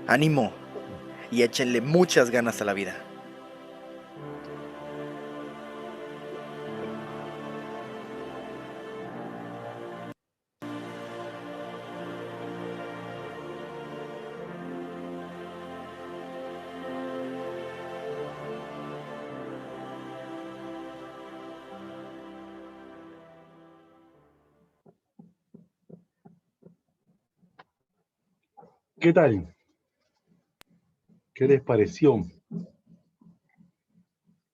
Ánimo y échenle muchas ganas a la vida. ¿Qué tal? ¿Qué les pareció?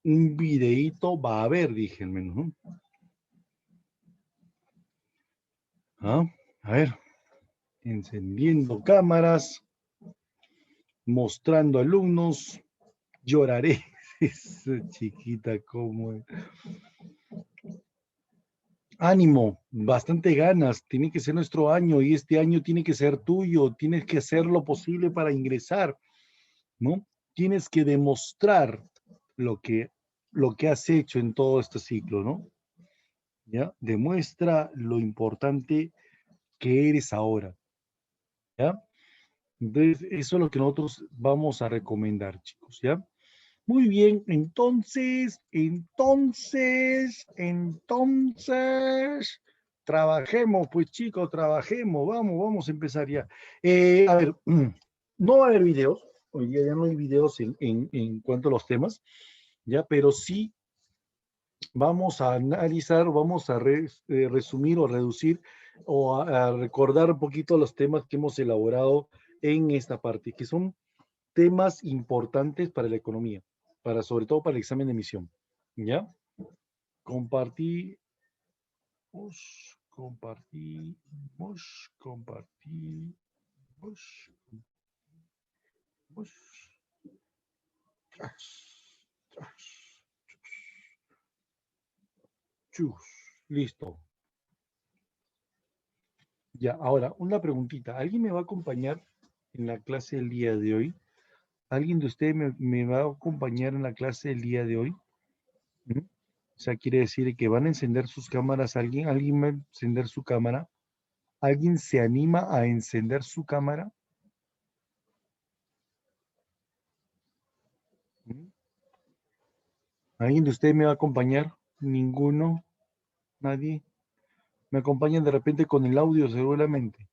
Un videíto va a haber, dije al menos, ¿no? ¿Ah? A ver, encendiendo cámaras, mostrando alumnos, lloraré. Esa chiquita, como ánimo, bastante ganas, tiene que ser nuestro año y este año tiene que ser tuyo, tienes que hacer lo posible para ingresar, ¿no? Tienes que demostrar lo que, lo que has hecho en todo este ciclo, ¿no? ¿Ya? Demuestra lo importante que eres ahora, ¿ya? Entonces, eso es lo que nosotros vamos a recomendar, chicos, ¿ya? Muy bien, entonces, trabajemos, pues chicos, trabajemos, vamos a empezar ya. A ver, no va a haber videos, hoy día ya no hay videos en cuanto a los temas, ya, pero sí vamos a analizar, vamos a resumir o reducir o a recordar un poquito los temas que hemos elaborado en esta parte, que son temas importantes para la economía, para sobre todo para el examen de emisión. ¿Ya? Compartimos, compartimos. Chus, listo. Ya, ahora, una preguntita. ¿Alguien me va a acompañar en la clase del día de hoy? ¿Alguien de ustedes me va a acompañar en la clase del día de hoy? ¿Mm? O sea, quiere decir que van a encender sus cámaras. ¿Alguien va a encender su cámara? ¿Alguien se anima a encender su cámara? ¿Mm? ¿Alguien de ustedes me va a acompañar? ¿Ninguno? ¿Nadie? ¿Me acompañan de repente con el audio seguramente?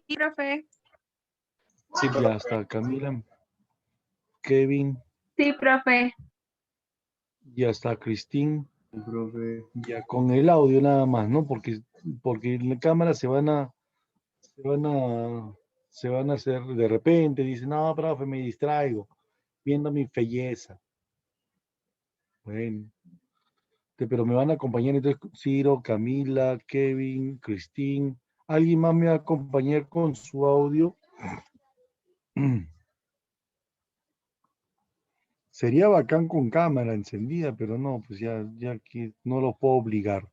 Sí, profe. Sí, Ya está, Camila, Kevin, Sí, profe. ya está, Cristín. profe. Ya con el audio nada más, ¿no? Porque en la cámara se van a, se van a hacer de repente, dicen, no, profe, me distraigo, viendo mi belleza. Bueno, pero me van a acompañar entonces Ciro, Camila, Kevin, Cristín. ¿Alguien más me va a acompañar con su audio? Sería bacán con cámara encendida, pero no, pues ya aquí no lo puedo obligar.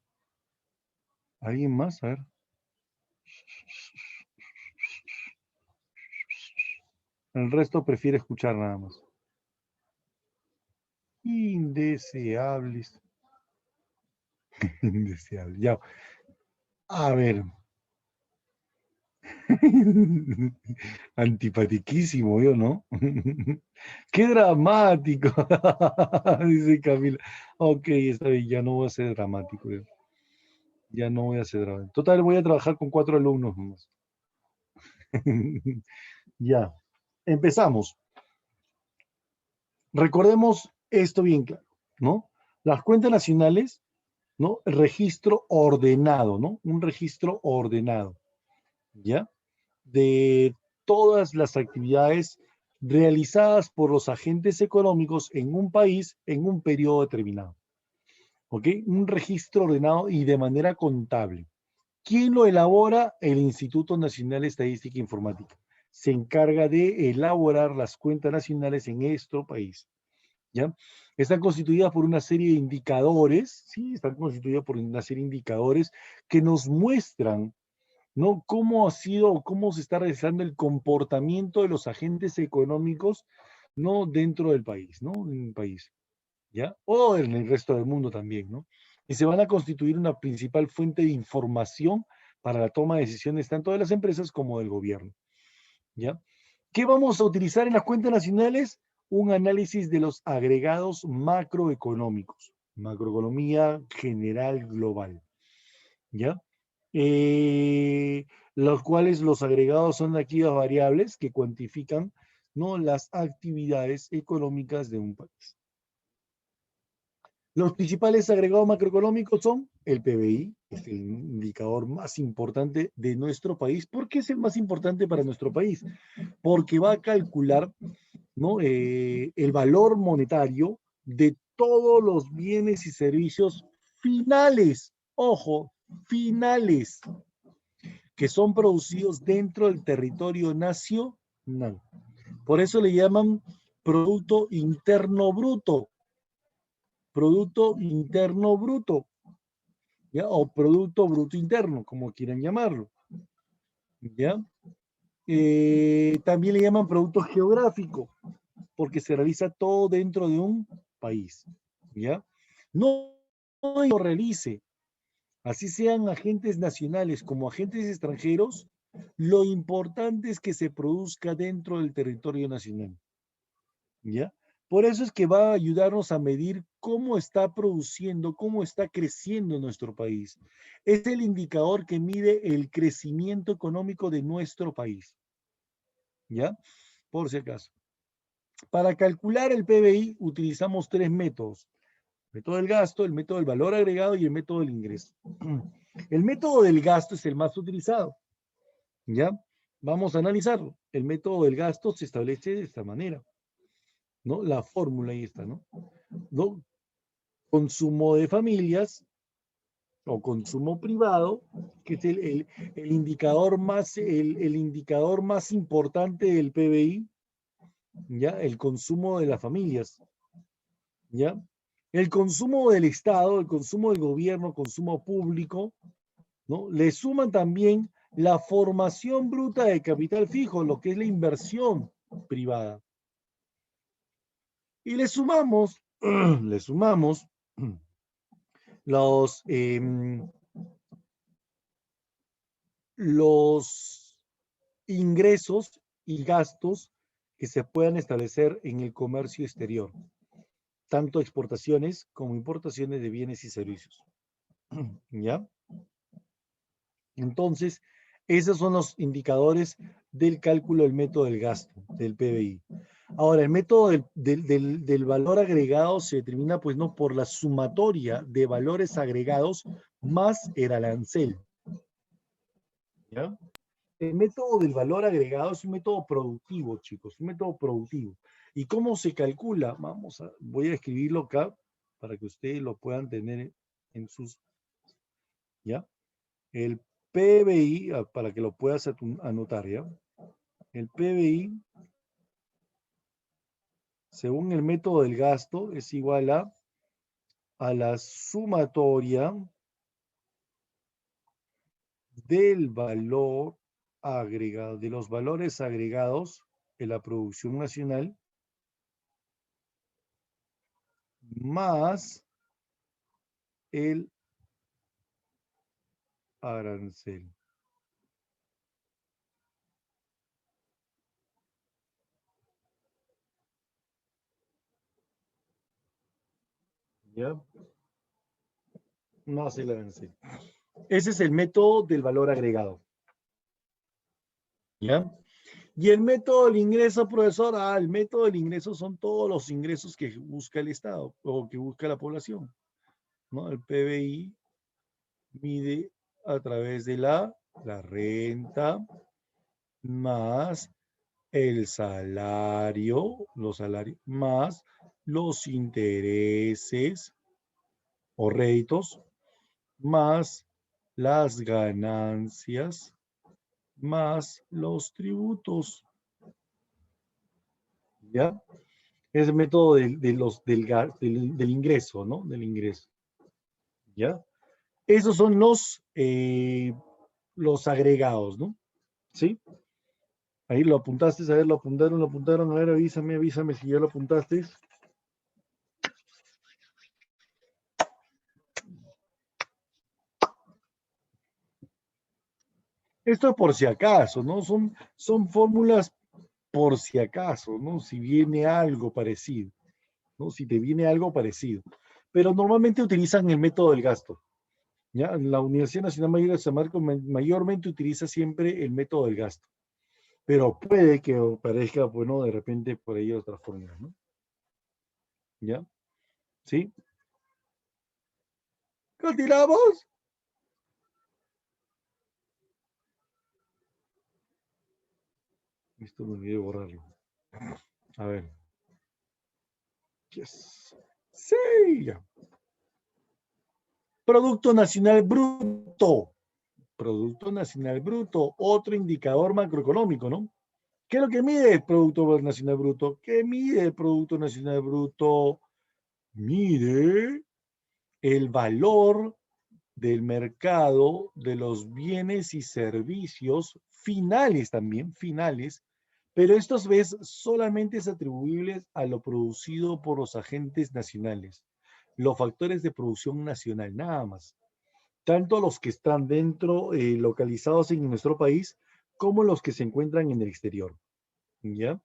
¿Alguien más? A ver. El resto prefiere escuchar nada más. Indeseables. Indeseables. Ya. A ver. Antipatiquísimo, yo, ¿no? ¡Qué dramático! Dice Camila. Ok, está bien, ya no voy a ser dramático. Ya no voy a ser dramático. Total, voy a trabajar con 4 alumnos nomás. Ya. Empezamos. Recordemos esto bien claro, ¿no? Las cuentas nacionales, ¿no? Registro ordenado, ¿no? Un registro ordenado, ¿ya? De todas las actividades realizadas por los agentes económicos en un país en un periodo determinado, ¿ok? Un registro ordenado y de manera contable. ¿Quién lo elabora? El Instituto Nacional de Estadística e Informática. Se encarga de elaborar las cuentas nacionales en nuestro país. ¿Ya? Están constituidas por una serie de indicadores, ¿sí? Están constituidas por una serie de indicadores que nos muestran, ¿no? Cómo ha sido, cómo se está realizando el comportamiento de los agentes económicos, ¿no? Dentro del país, ¿no? En el país, ¿ya? O en el resto del mundo también, ¿no? Y se van a constituir una principal fuente de información para la toma de decisiones tanto de las empresas como del gobierno. ¿Ya? ¿Qué vamos a utilizar en las cuentas nacionales? Un análisis de los agregados macroeconómicos, macroeconomía general global, ¿ya? Los cuales los agregados son aquellas variables que cuantifican, ¿no?, las actividades económicas de un país. Los principales agregados macroeconómicos son el PBI, es el indicador más importante de nuestro país. ¿Por qué es el más importante para nuestro país? Porque va a calcular, ¿no?, el valor monetario de todos los bienes y servicios finales, ojo, finales, que son producidos dentro del territorio nacional. Por eso le llaman Producto Interno Bruto. Producto Interno Bruto, ¿ya? O Producto Bruto Interno, como quieran llamarlo, ¿ya? También le llaman Producto Geográfico, porque se realiza todo dentro de un país, ¿ya? No lo realice, así sean agentes nacionales como agentes extranjeros, lo importante es que se produzca dentro del territorio nacional, ¿ya? Por eso es que va a ayudarnos a medir cómo está produciendo, cómo está creciendo nuestro país. Es el indicador que mide el crecimiento económico de nuestro país, ¿ya? Por si acaso. Para calcular el PBI utilizamos tres métodos: el método del gasto, el método del valor agregado y el método del ingreso. El método del gasto es el más utilizado, ¿ya? Vamos a analizarlo. El método del gasto se establece de esta manera, ¿no? La fórmula ahí está, ¿no? ¿No? Consumo de familias o consumo privado, que es el indicador más importante del PBI, ¿ya? El consumo de las familias, ¿ya? El consumo del Estado, el consumo del gobierno, consumo público, ¿no? Le suman también la formación bruta de capital fijo, lo que es la inversión privada. Y le sumamos, le sumamos los ingresos y gastos que se puedan establecer en el comercio exterior, tanto exportaciones como importaciones de bienes y servicios. ¿Ya? Entonces, esos son los indicadores del cálculo del método del gasto, del PBI. Ahora, el método del valor agregado se determina, pues, no por la sumatoria de valores agregados más el arancel. ¿Ya? El método del valor agregado es un método productivo, chicos, un método productivo. ¿Y cómo se calcula? Voy a escribirlo acá para que ustedes lo puedan tener en sus, ¿ya? El PBI, para que lo puedas anotar, ¿ya? El PBI, según el método del gasto, es igual a la sumatoria del valor agregado, de los valores agregados en la producción nacional, más el arancel. ¿Ya? Más el arancel. Ese es el método del valor agregado. ¿Ya? Y el método del ingreso, profesor, el método del ingreso son todos los ingresos que busca el Estado o que busca la población, ¿no? El PBI mide a través de la renta más el salario, los salarios, más los intereses o réditos, más las ganancias, más los tributos. ¿Ya? Es el método del ingreso, ¿no? Del ingreso. ¿Ya? Esos son los agregados, ¿no? ¿Sí? Ahí lo apuntaste, a ver, lo apuntaron, a ver, avísame si ya lo apuntaste. Esto es por si acaso, ¿no? Son fórmulas por si acaso, ¿no? Si viene algo parecido, ¿no? Si te viene algo parecido. Pero normalmente utilizan el método del gasto, ¿ya? La Universidad Nacional Mayor de San Marcos mayormente utiliza siempre el método del gasto. Pero puede que parezca, bueno, de repente por ahí otras fórmulas, ¿no? ¿Ya? ¿Sí? ¿Continuamos? Esto me olvidé borrarlo. A ver. Yes. Sí, ya. Producto Nacional Bruto. Producto Nacional Bruto, otro indicador macroeconómico, ¿no? ¿Qué es lo que mide el Producto Nacional Bruto? ¿Qué mide el Producto Nacional Bruto? Mide el valor del mercado de los bienes y servicios finales también, finales, pero estos ves solamente es atribuibles a lo producido por los agentes nacionales, los factores de producción nacional, nada más. Tanto los que están dentro, localizados en nuestro país, como los que se encuentran en el exterior. ¿Ya?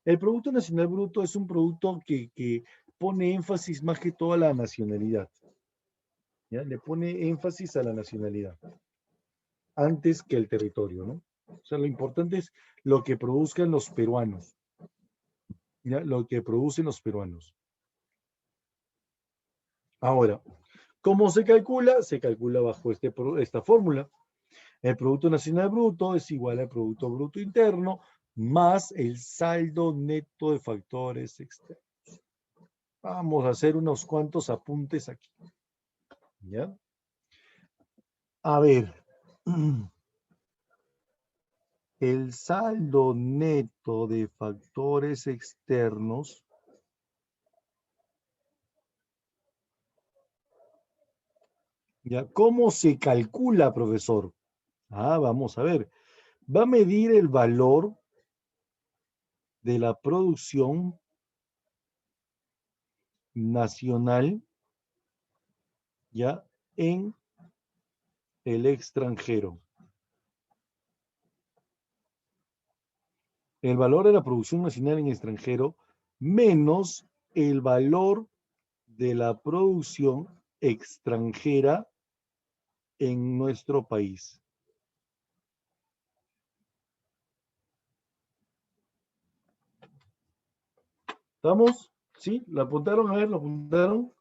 El Producto Nacional Bruto es un producto que pone énfasis más que todo a la nacionalidad. ¿Ya? Le pone énfasis a la nacionalidad antes que el territorio, ¿no? O sea, lo importante es lo que produzcan los peruanos. ¿Ya? Lo que producen los peruanos. Ahora, ¿cómo se calcula? Se calcula bajo esta fórmula. El Producto Nacional Bruto es igual al Producto Bruto Interno más el saldo neto de factores externos. Vamos a hacer unos cuantos apuntes aquí. ¿Ya? A ver. El saldo neto de factores externos ¿ya? ¿Cómo se calcula, profesor? Vamos a ver. Va a medir el valor de la producción nacional, ¿ya? En el extranjero. El valor de la producción nacional en extranjero menos el valor de la producción extranjera en nuestro país. ¿Estamos? ¿Sí? ¿Lo apuntaron? A ver, ¿lo apuntaron?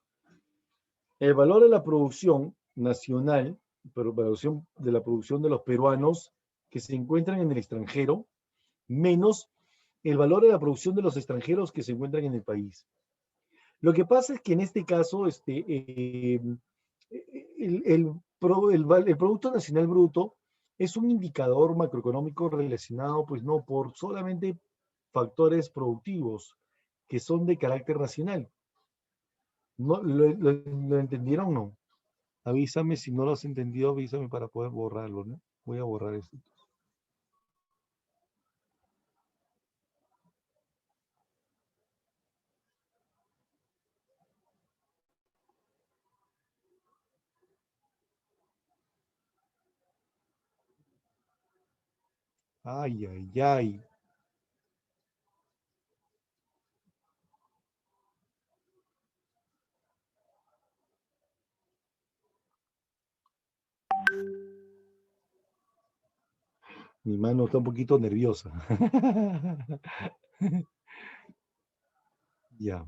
El valor de la producción nacional, pero de la producción de los peruanos que se encuentran en el extranjero, menos el valor de la producción de los extranjeros que se encuentran en el país. Lo que pasa es que en este caso, el Producto Nacional Bruto es un indicador macroeconómico relacionado, pues no, por solamente factores productivos que son de carácter nacional. ¿No? ¿Lo entendieron o no? Avísame si no lo has entendido, avísame para poder borrarlo, ¿no? Voy a borrar esto. Ay, ay, ay. Mi mano está un poquito nerviosa. Ya.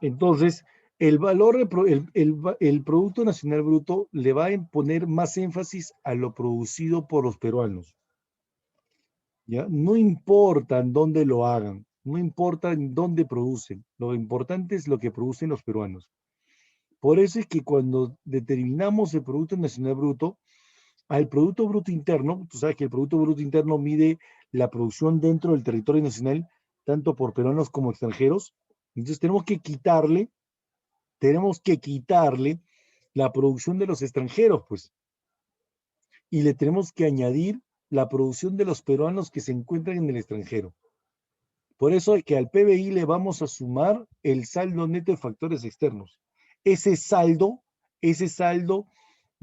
Entonces, el valor, el Producto Nacional Bruto le va a poner más énfasis a lo producido por los peruanos. ¿Ya? No importa en dónde lo hagan, no importa en dónde producen, lo importante es lo que producen los peruanos. Por eso es que cuando determinamos el Producto Nacional Bruto, al Producto Bruto Interno, tú sabes que el Producto Bruto Interno mide la producción dentro del territorio nacional, tanto por peruanos como extranjeros. Entonces tenemos que quitarle la producción de los extranjeros, pues, y le tenemos que añadir la producción de los peruanos que se encuentran en el extranjero. Por eso es que al PBI le vamos a sumar el saldo neto de factores externos. Ese saldo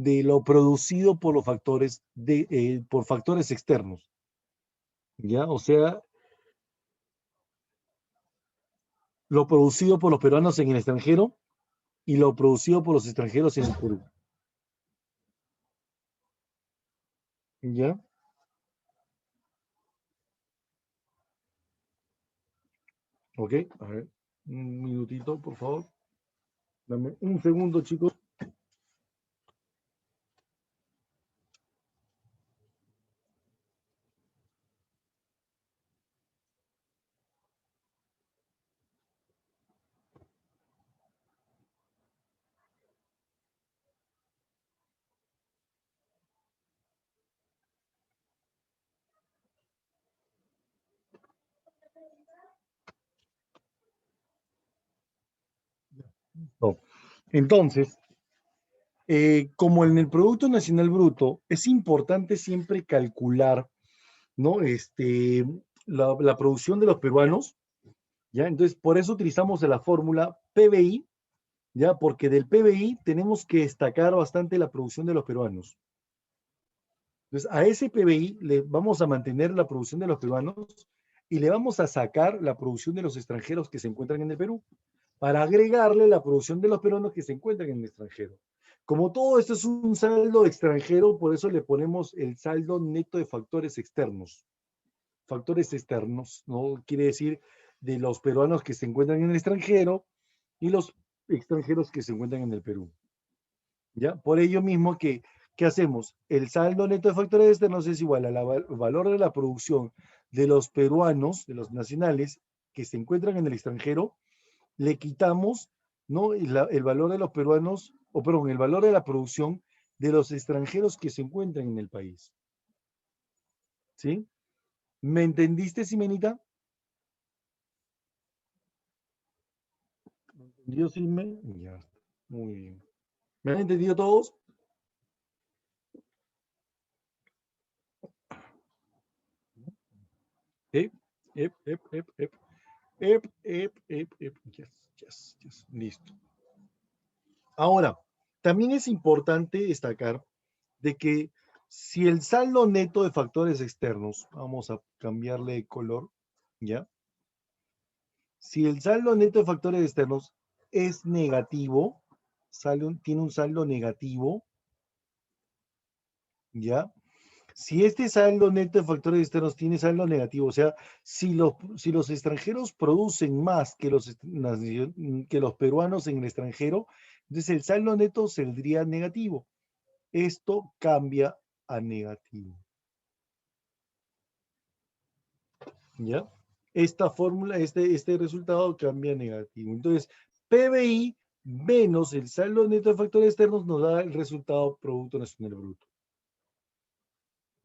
de lo producido por los factores, por factores externos. ¿Ya? O sea, lo producido por los peruanos en el extranjero y lo producido por los extranjeros en el Perú. ¿Ya? Ok, a ver, un minutito, por favor. Dame un segundo, chicos. No. Entonces, como en el Producto Nacional Bruto, es importante siempre calcular, ¿no? La producción de los peruanos, ¿ya? Entonces, por eso utilizamos la fórmula PBI, ¿ya? Porque del PBI tenemos que destacar bastante la producción de los peruanos. Entonces, a ese PBI le vamos a mantener la producción de los peruanos y le vamos a sacar la producción de los extranjeros que se encuentran en el Perú, para agregarle la producción de los peruanos que se encuentran en el extranjero. Como todo esto es un saldo extranjero, por eso le ponemos el saldo neto de factores externos. Factores externos, ¿no? Quiere decir de los peruanos que se encuentran en el extranjero y los extranjeros que se encuentran en el Perú. ¿Ya? Por ello mismo que, ¿qué hacemos? El saldo neto de factores externos es igual al valor de la producción de los peruanos, de los nacionales, que se encuentran en el extranjero, le quitamos, ¿no? El valor de los peruanos, o perdón, el valor de la producción de los extranjeros que se encuentran en el país. ¿Sí? ¿Me entendiste, Simenita? ¿Me entendió, Simen? Ya, muy bien. ¿Me han entendido todos? Ep, ep, ep, ep, ep. Ep, ep, ep, ep. Yes. Listo. Ahora, también es importante destacar de que si el saldo neto de factores externos, vamos a cambiarle de color, ¿ya? Si el saldo neto de factores externos es negativo, tiene un saldo negativo, ¿ya? Si este saldo neto de factores externos tiene saldo negativo, o sea, si los extranjeros producen más que los peruanos en el extranjero, entonces el saldo neto saldría negativo. Esto cambia a negativo. ¿Ya? Esta fórmula, este resultado cambia a negativo. Entonces, PBI menos el saldo neto de factores externos nos da el resultado Producto Nacional Bruto.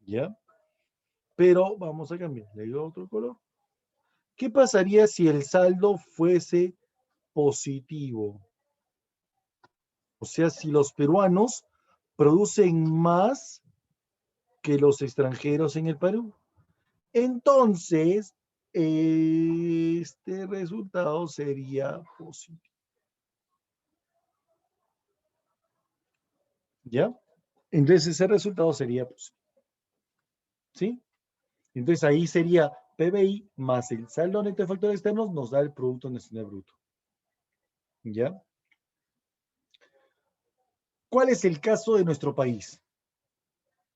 ¿Ya? Pero vamos a cambiar. Le digo otro color. ¿Qué pasaría si el saldo fuese positivo? O sea, si los peruanos producen más que los extranjeros en el Perú. Entonces, este resultado sería positivo. ¿Ya? Entonces ese resultado sería positivo. ¿Sí? Entonces ahí sería PBI más el saldo neto de factores externos nos da el Producto Nacional Bruto. ¿Ya? ¿Cuál es el caso de nuestro país?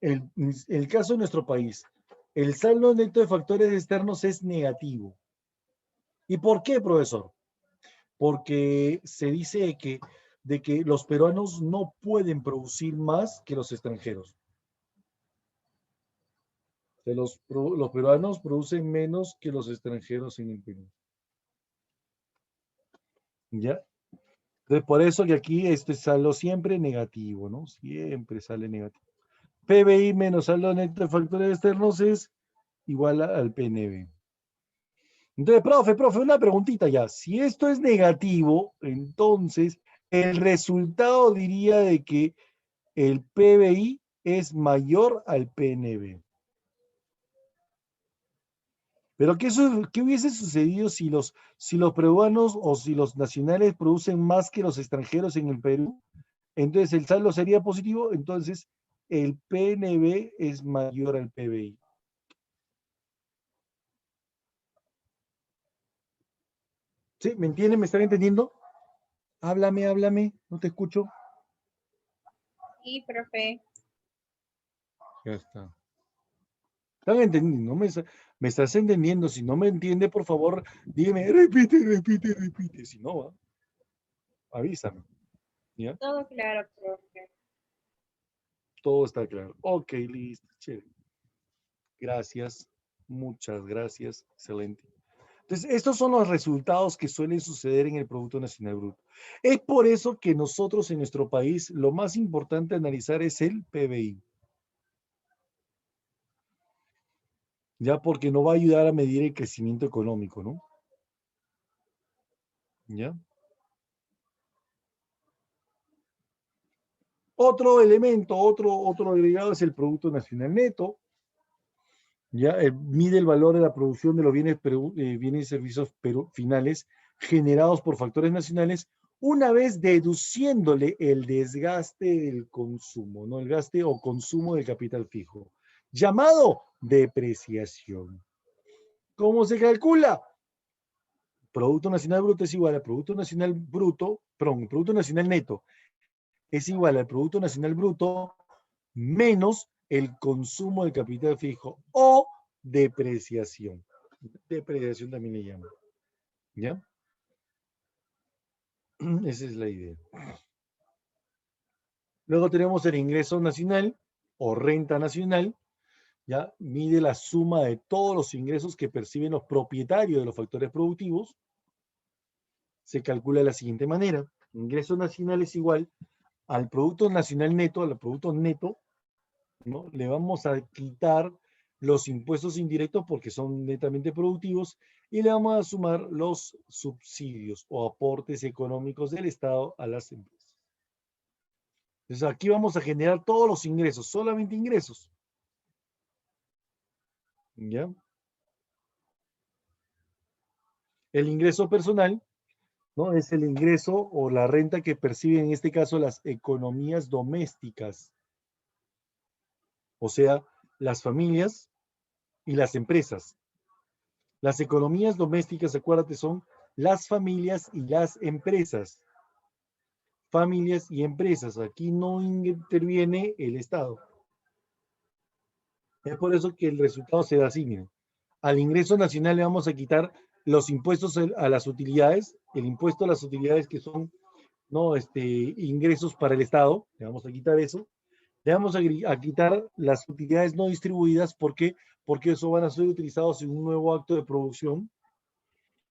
El caso de nuestro país, el saldo neto de factores externos es negativo. ¿Y por qué, profesor? Porque se dice de que los peruanos no pueden producir más que los extranjeros. Que los peruanos producen menos que los extranjeros en el Perú. ¿Ya? Entonces, por eso que aquí este saldo siempre negativo, ¿no? Siempre sale negativo. PBI menos saldo neto de factores externos es igual al PNB. Entonces, profe, una preguntita ya. Si esto es negativo, entonces el resultado diría de que el PBI es mayor al PNB. Pero ¿qué hubiese sucedido si los peruanos o si los nacionales producen más que los extranjeros en el Perú? Entonces el saldo sería positivo, entonces el PNB es mayor al PBI. ¿Sí? ¿Me entienden? ¿Me están entendiendo? Háblame, no te escucho. Sí, profe. Ya está. ¿Están entendiendo? Me estás entendiendo. Si no me entiende, por favor, dígame, repite. Si no, ¿va? Avísame. ¿Ya? Todo claro, profe. Todo está claro. Ok, listo. Chévere. Gracias. Muchas gracias. Excelente. Entonces, estos son los resultados que suelen suceder en el Producto Nacional Bruto. Es por eso que nosotros en nuestro país lo más importante a analizar es el PBI. Ya porque no va a ayudar a medir el crecimiento económico, ¿no? ¿Ya? Otro elemento, otro agregado es el Producto Nacional Neto. ¿Ya? Mide el valor de la producción de los bienes y servicios finales generados por factores nacionales una vez deduciéndole el desgaste del consumo, ¿no? El gaste o consumo del capital fijo, llamado depreciación. ¿Cómo se calcula? Producto Nacional Bruto es igual al Producto Nacional Bruto, perdón, Producto Nacional Neto es igual al Producto Nacional Bruto menos el consumo del capital fijo o depreciación. Depreciación también le llaman. ¿Ya? Esa es la idea. Luego tenemos el ingreso nacional o renta nacional. ¿Ya? Mide la suma de todos los ingresos que perciben los propietarios de los factores productivos. Se calcula de la siguiente manera. Ingreso nacional es igual al Producto Nacional Neto, al Producto Neto, ¿no? Le vamos a quitar los impuestos indirectos porque son netamente productivos y le vamos a sumar los subsidios o aportes económicos del Estado a las empresas. Entonces aquí vamos a generar todos los ingresos, solamente ingresos. ¿Ya? El ingreso personal, ¿no? Es el ingreso o la renta que perciben en este caso las economías domésticas. O sea, las familias y las empresas. Las economías domésticas, acuérdate, son las familias y las empresas. Familias y empresas. Aquí no interviene el Estado. Es por eso que el resultado se da así, miren. Al ingreso nacional le vamos a quitar los impuestos a las utilidades, el impuesto a las utilidades que son, ¿no? Ingresos para el Estado, le vamos a quitar eso. Le vamos a quitar las utilidades no distribuidas, ¿por qué? Porque eso van a ser utilizados en un nuevo acto de producción.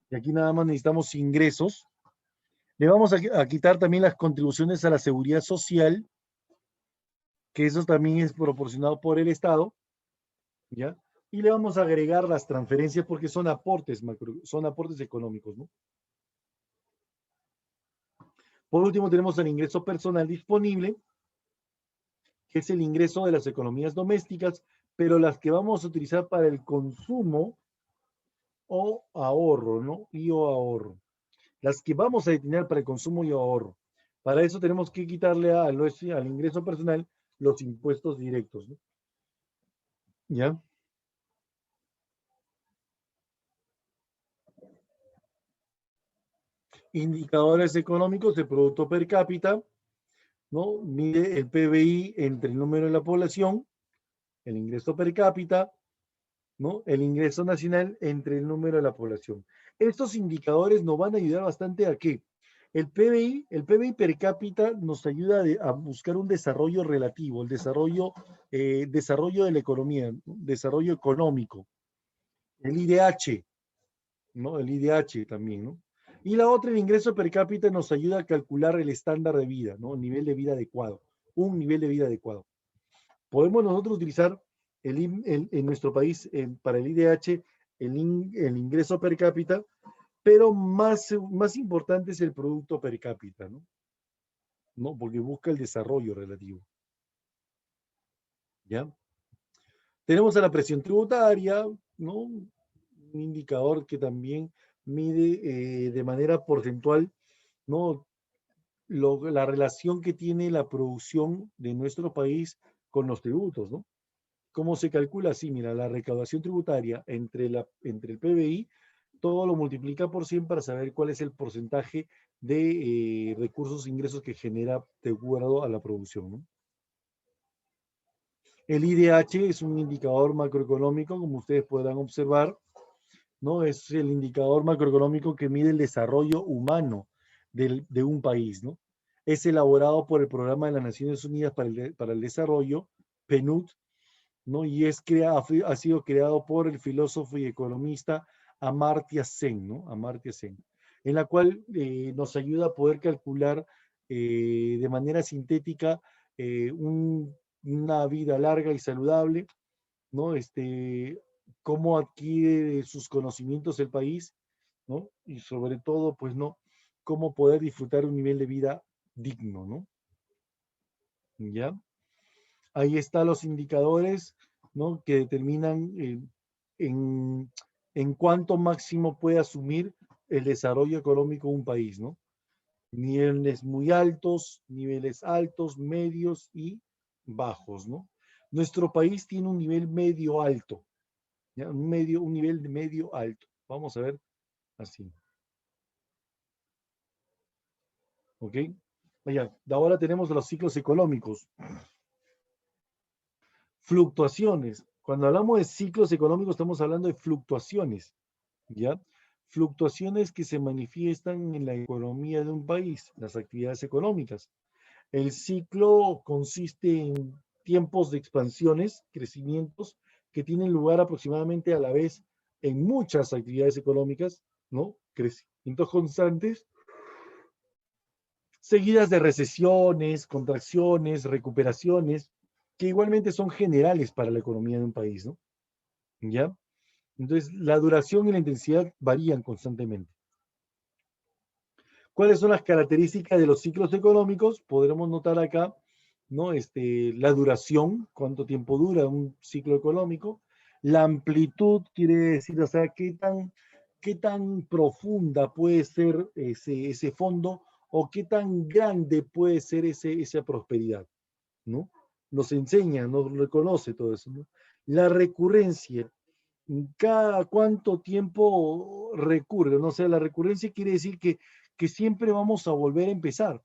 Y aquí nada más necesitamos ingresos. Le vamos a quitar también las contribuciones a la seguridad social, que eso también es proporcionado por el Estado, ¿ya? Y le vamos a agregar las transferencias porque son aportes son aportes económicos, ¿no? Por último tenemos el ingreso personal disponible, que es el ingreso de las economías domésticas, pero las que vamos a utilizar para el consumo o ahorro, ¿no? Y o ahorro. Las que vamos a destinar para el consumo y ahorro. Para eso tenemos que quitarle al ingreso personal los impuestos directos, ¿no? ¿Ya? Indicadores económicos de Producto Per Cápita, ¿no? Mide el PBI entre el número de la población, el ingreso per cápita, ¿no? El ingreso nacional entre el número de la población. Estos indicadores nos van a ayudar bastante a qué. El PBI per cápita nos ayuda a buscar un desarrollo relativo, el desarrollo de la economía, ¿no? Desarrollo económico. El IDH, ¿no? El IDH también, ¿no? Y la otra, el ingreso per cápita, nos ayuda a calcular el estándar de vida, ¿no? El nivel de vida adecuado, un nivel de vida adecuado. Podemos nosotros utilizar en nuestro país para el IDH el ingreso per cápita, pero más importante es el producto per cápita, ¿no? ¿No? Porque busca el desarrollo relativo. ¿Ya? Tenemos a la presión tributaria, ¿no? Un indicador que también mide de manera porcentual, ¿no? la relación que tiene la producción de nuestro país con los tributos, ¿no? ¿Cómo se calcula? Sí, mira, la recaudación tributaria entre el PBI, todo lo multiplica por 100 para saber cuál es el porcentaje de recursos e ingresos que genera de acuerdo a la producción, ¿no? El IDH es un indicador macroeconómico, como ustedes podrán observar, ¿no? Es el indicador macroeconómico que mide el desarrollo humano de un país, ¿no? Es elaborado por el Programa de las Naciones Unidas para el Desarrollo, PNUD, ¿no? Y ha sido creado por el filósofo y economista Amartya Sen, ¿no? Amartya Sen, en la cual nos ayuda a poder calcular de manera sintética una vida larga y saludable, ¿no? Cómo adquiere sus conocimientos el país, ¿no? Y sobre todo, pues, ¿no? Cómo poder disfrutar un nivel de vida digno, ¿no? ¿Ya? Ahí están los indicadores, ¿no? Que determinan en, en cuánto máximo puede asumir el desarrollo económico de un país, ¿no? Niveles muy altos, niveles altos, medios y bajos, ¿no? Nuestro país tiene un nivel medio alto, ¿ya? Un nivel de medio alto. Vamos a ver así. ¿Ok? Vaya, ahora tenemos los ciclos económicos. Fluctuaciones. Cuando hablamos de ciclos económicos, estamos hablando de fluctuaciones, ¿ya? Fluctuaciones que se manifiestan en la economía de un país, las actividades económicas. El ciclo consiste en tiempos de expansiones, crecimientos, que tienen lugar aproximadamente a la vez en muchas actividades económicas, ¿no? Crecimientos constantes, seguidas de recesiones, contracciones, recuperaciones, que igualmente son generales para la economía de un país, ¿no? ¿Ya? Entonces, la duración y la intensidad varían constantemente. ¿Cuáles son las características de los ciclos económicos? Podremos notar acá, ¿no? La duración, cuánto tiempo dura un ciclo económico. La amplitud quiere decir, o sea, qué tan profunda puede ser ese fondo o qué tan grande puede ser esa prosperidad, ¿no? Nos enseña, nos reconoce todo eso, ¿no? La recurrencia, cada cuánto tiempo recurre, ¿no? O sea, la recurrencia quiere decir que siempre vamos a volver a empezar.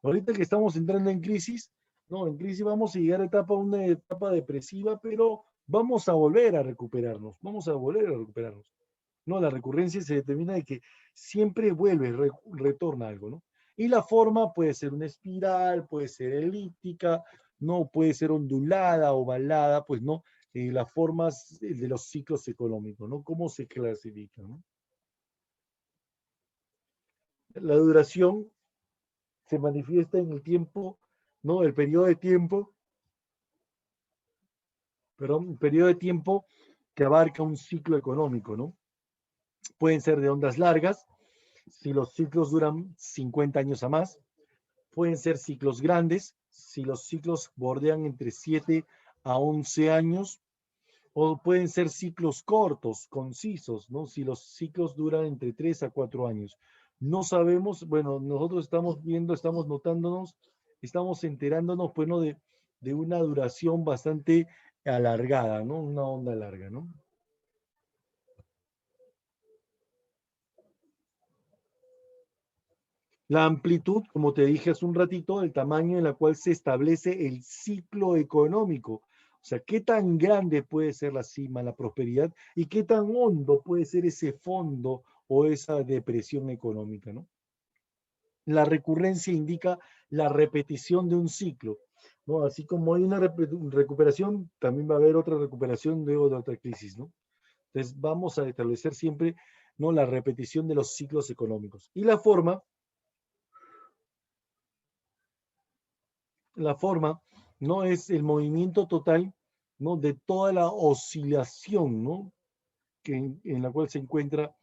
Ahorita que estamos entrando en crisis, no, en crisis vamos a llegar a una etapa depresiva, pero vamos a volver a recuperarnos, vamos a volver a recuperarnos. No, la recurrencia se determina de que siempre vuelve, retorna algo, ¿no? Y la forma puede ser una espiral, puede ser elíptica, no puede ser ondulada, ovalada, pues no, las formas de los ciclos económicos, ¿no? ¿Cómo se clasifican, ¿no? La duración se manifiesta en el tiempo, ¿no? El periodo de tiempo, perdón, un periodo de tiempo que abarca un ciclo económico, ¿no? Pueden ser de ondas largas, si los ciclos duran 50 años a más. Pueden ser ciclos grandes, si los ciclos bordean entre 7 a 11 años. O pueden ser ciclos cortos, concisos, ¿no? Si los ciclos duran entre 3 a 4 años. No sabemos, bueno, nosotros estamos viendo, estamos notándonos, estamos enterándonos, bueno, de una duración bastante alargada, ¿no? Una onda larga, ¿no? La amplitud, como te dije hace un ratito, el tamaño en la cual se establece el ciclo económico. O sea, qué tan grande puede ser la cima, la prosperidad, y qué tan hondo puede ser ese fondo o esa depresión económica, ¿no? La recurrencia indica la repetición de un ciclo, ¿no? Así como hay una recuperación, también va a haber otra recuperación luego de otra crisis, ¿no? Entonces vamos a establecer siempre, ¿no? La repetición de los ciclos económicos. Y la forma, ¿no? Es el movimiento total, ¿no? De toda la oscilación, ¿no? En la cual se encuentra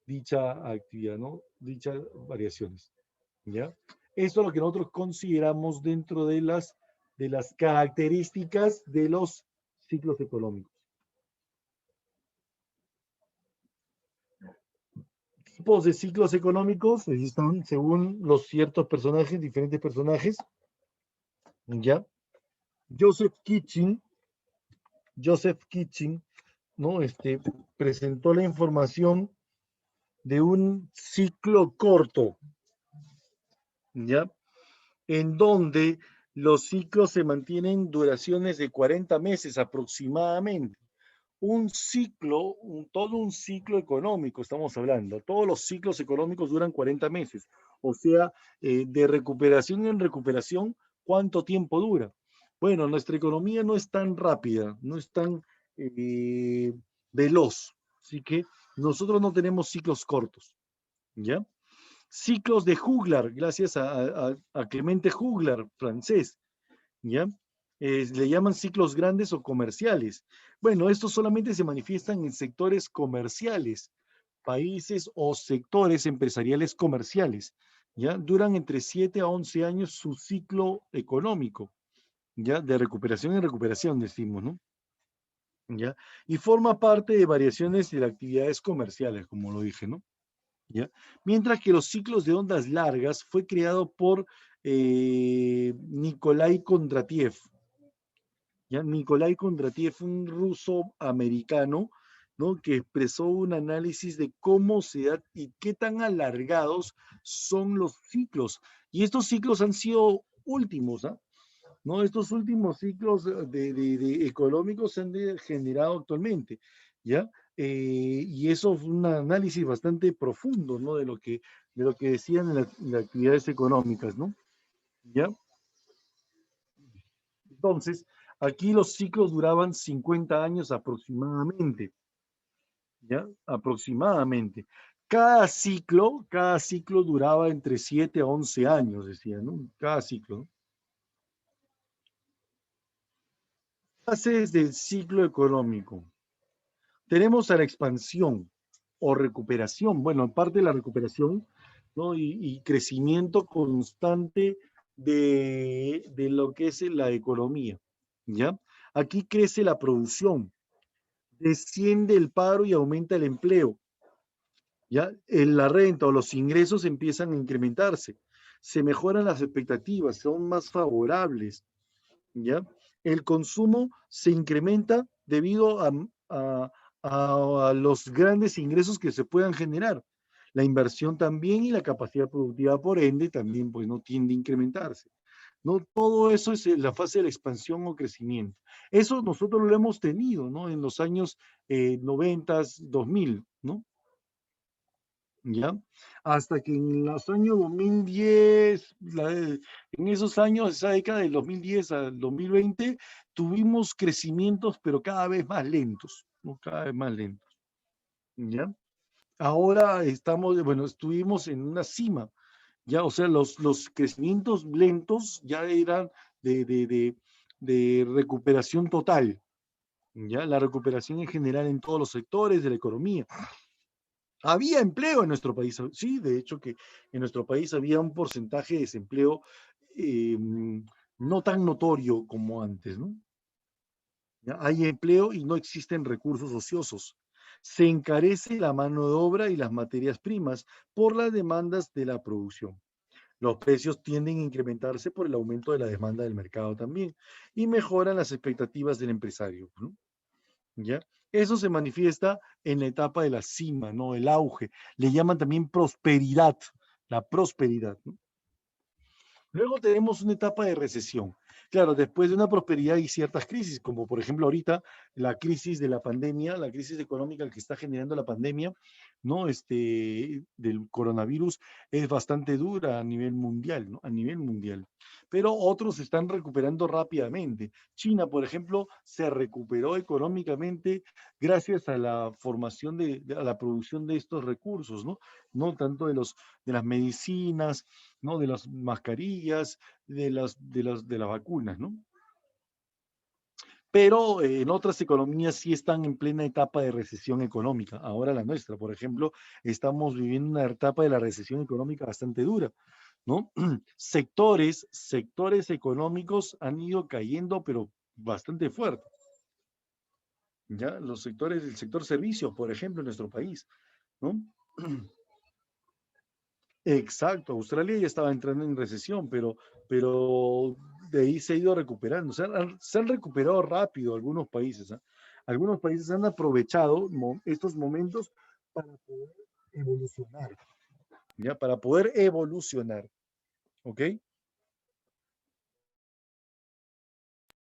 dicha actividad, ¿no? Dichas variaciones, ¿ya? Esto es lo que nosotros consideramos dentro de las características de los ciclos económicos. tipos de ciclos económicos están según los ciertos personajes, diferentes personajes, ¿ya? Joseph Kitching, ¿no? Presentó la información de un ciclo corto, ¿ya? En donde los ciclos se mantienen duraciones de 40 meses aproximadamente. Un ciclo, todo un ciclo económico, estamos hablando, todos los ciclos económicos duran 40 meses, o sea, de recuperación en recuperación, ¿cuánto tiempo dura? Bueno, nuestra economía no es tan rápida, no es tan eh, veloz, así que nosotros no tenemos ciclos cortos, ¿ya? Ciclos de Juglar, gracias a Clemente Juglar, francés, ¿ya? Le llaman ciclos grandes o comerciales. Bueno, estos solamente se manifiestan en sectores comerciales, países o sectores empresariales comerciales, ¿ya? Duran entre 7 a 11 años su ciclo económico, ¿ya? De recuperación en recuperación, decimos, ¿no? ¿Ya? Y forma parte de variaciones de las actividades comerciales, como lo dije, ¿no? ¿Ya? Mientras que los ciclos de ondas largas fue creado por Nikolai Kondratiev. ¿Ya? Nikolai Kondratiev, un ruso americano, ¿no? Que expresó un análisis de cómo se da y qué tan alargados son los ciclos. Y estos ciclos han sido últimos, ¿ah? ¿No? Estos últimos ciclos de económicos se han generado actualmente, ¿ya? Y eso fue un análisis bastante profundo, ¿no? De lo que decían en las actividades económicas, ¿no? ¿Ya? Entonces, aquí los ciclos duraban 50 años aproximadamente, ¿ya? Aproximadamente. Cada ciclo duraba entre 7 a 11 años, decía, ¿no? Cada ciclo, ¿no? Fases del ciclo económico. Tenemos a la expansión o recuperación, bueno, en parte la recuperación, ¿no? Y crecimiento constante de lo que es la economía, ¿ya? Aquí crece la producción, desciende el paro y aumenta el empleo, ¿ya? En la renta o los ingresos empiezan a incrementarse, se mejoran las expectativas, son más favorables, ¿ya? El consumo se incrementa debido a, a los grandes ingresos que se puedan generar. La inversión también y la capacidad productiva, por ende, también pues no tiende a incrementarse. ¿No? Todo eso es la fase de la expansión o crecimiento. Eso nosotros lo hemos tenido, ¿no? En los años 90, 2000, ¿no? ¿Ya? Hasta que en los años 2010, en esos años, esa década del 2010 al 2020, tuvimos crecimientos, pero cada vez más lentos, ¿no? Cada vez más lentos, ¿ya? Ahora estamos, bueno, estuvimos en una cima, ¿ya? O sea, los crecimientos lentos ya eran de, de, de, de recuperación total, ¿ya? La recuperación en general en todos los sectores de la economía. Había empleo en nuestro país, sí, de hecho que en nuestro país había un porcentaje de desempleo no tan notorio como antes, ¿no? ¿Ya? Hay empleo y no existen recursos ociosos. Se encarece la mano de obra y las materias primas por las demandas de la producción. Los precios tienden a incrementarse por el aumento de la demanda del mercado también y mejoran las expectativas del empresario, ¿no? ¿Ya? Eso se manifiesta en la etapa de la cima, ¿no? El auge. Le llaman también prosperidad, la prosperidad, ¿no? Luego tenemos una etapa de recesión. Claro, después de una prosperidad hay ciertas crisis, como por ejemplo ahorita la crisis de la pandemia, la crisis económica que está generando la pandemia, ¿no? Del coronavirus es bastante dura a nivel mundial, ¿no? A nivel mundial. Pero otros se están recuperando rápidamente. China, por ejemplo, se recuperó económicamente gracias a la formación a la producción de estos recursos, ¿no? No tanto de las medicinas, ¿no? De las mascarillas, de las vacunas, ¿no? Pero en otras economías sí están en plena etapa de recesión económica. Ahora la nuestra, por ejemplo, estamos viviendo una etapa de la recesión económica bastante dura, ¿no? Sectores económicos han ido cayendo, pero bastante fuerte. ¿Ya? El sector servicios, por ejemplo, en nuestro país, ¿no? Exacto, Australia ya estaba entrando en recesión, pero de ahí se ha ido recuperando. Se han recuperado rápido algunos países, ¿ah? Algunos países han aprovechado estos momentos para poder evolucionar, ¿ya? Para poder evolucionar, ¿ok?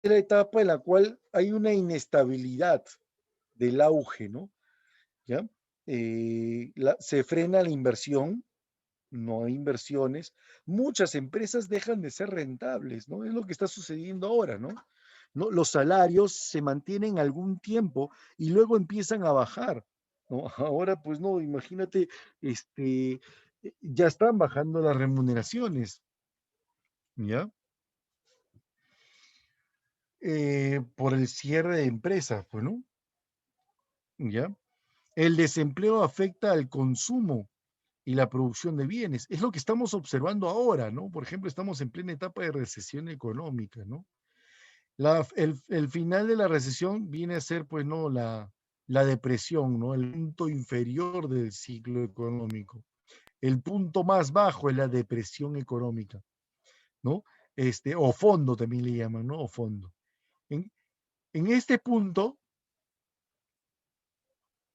Es la etapa en la cual hay una inestabilidad del auge, ¿no? ¿Ya? Se frena la inversión, no hay inversiones, muchas empresas dejan de ser rentables, ¿no? Es lo que está sucediendo ahora, ¿no? ¿No? Los salarios se mantienen algún tiempo y luego empiezan a bajar, ¿no? Ahora, pues no, imagínate, ya están bajando las remuneraciones, ¿ya? Por el cierre de empresas, pues, ¿no? ¿Ya? El desempleo afecta al consumo y la producción de bienes. Es lo que estamos observando ahora, ¿no? Por ejemplo, estamos en plena etapa de recesión económica, ¿no? El final de la recesión viene a ser, pues, ¿no? La depresión, ¿no? El punto inferior del ciclo económico. El punto más bajo es la depresión económica, ¿no? O fondo también le llaman, ¿no? O fondo. En, en este punto,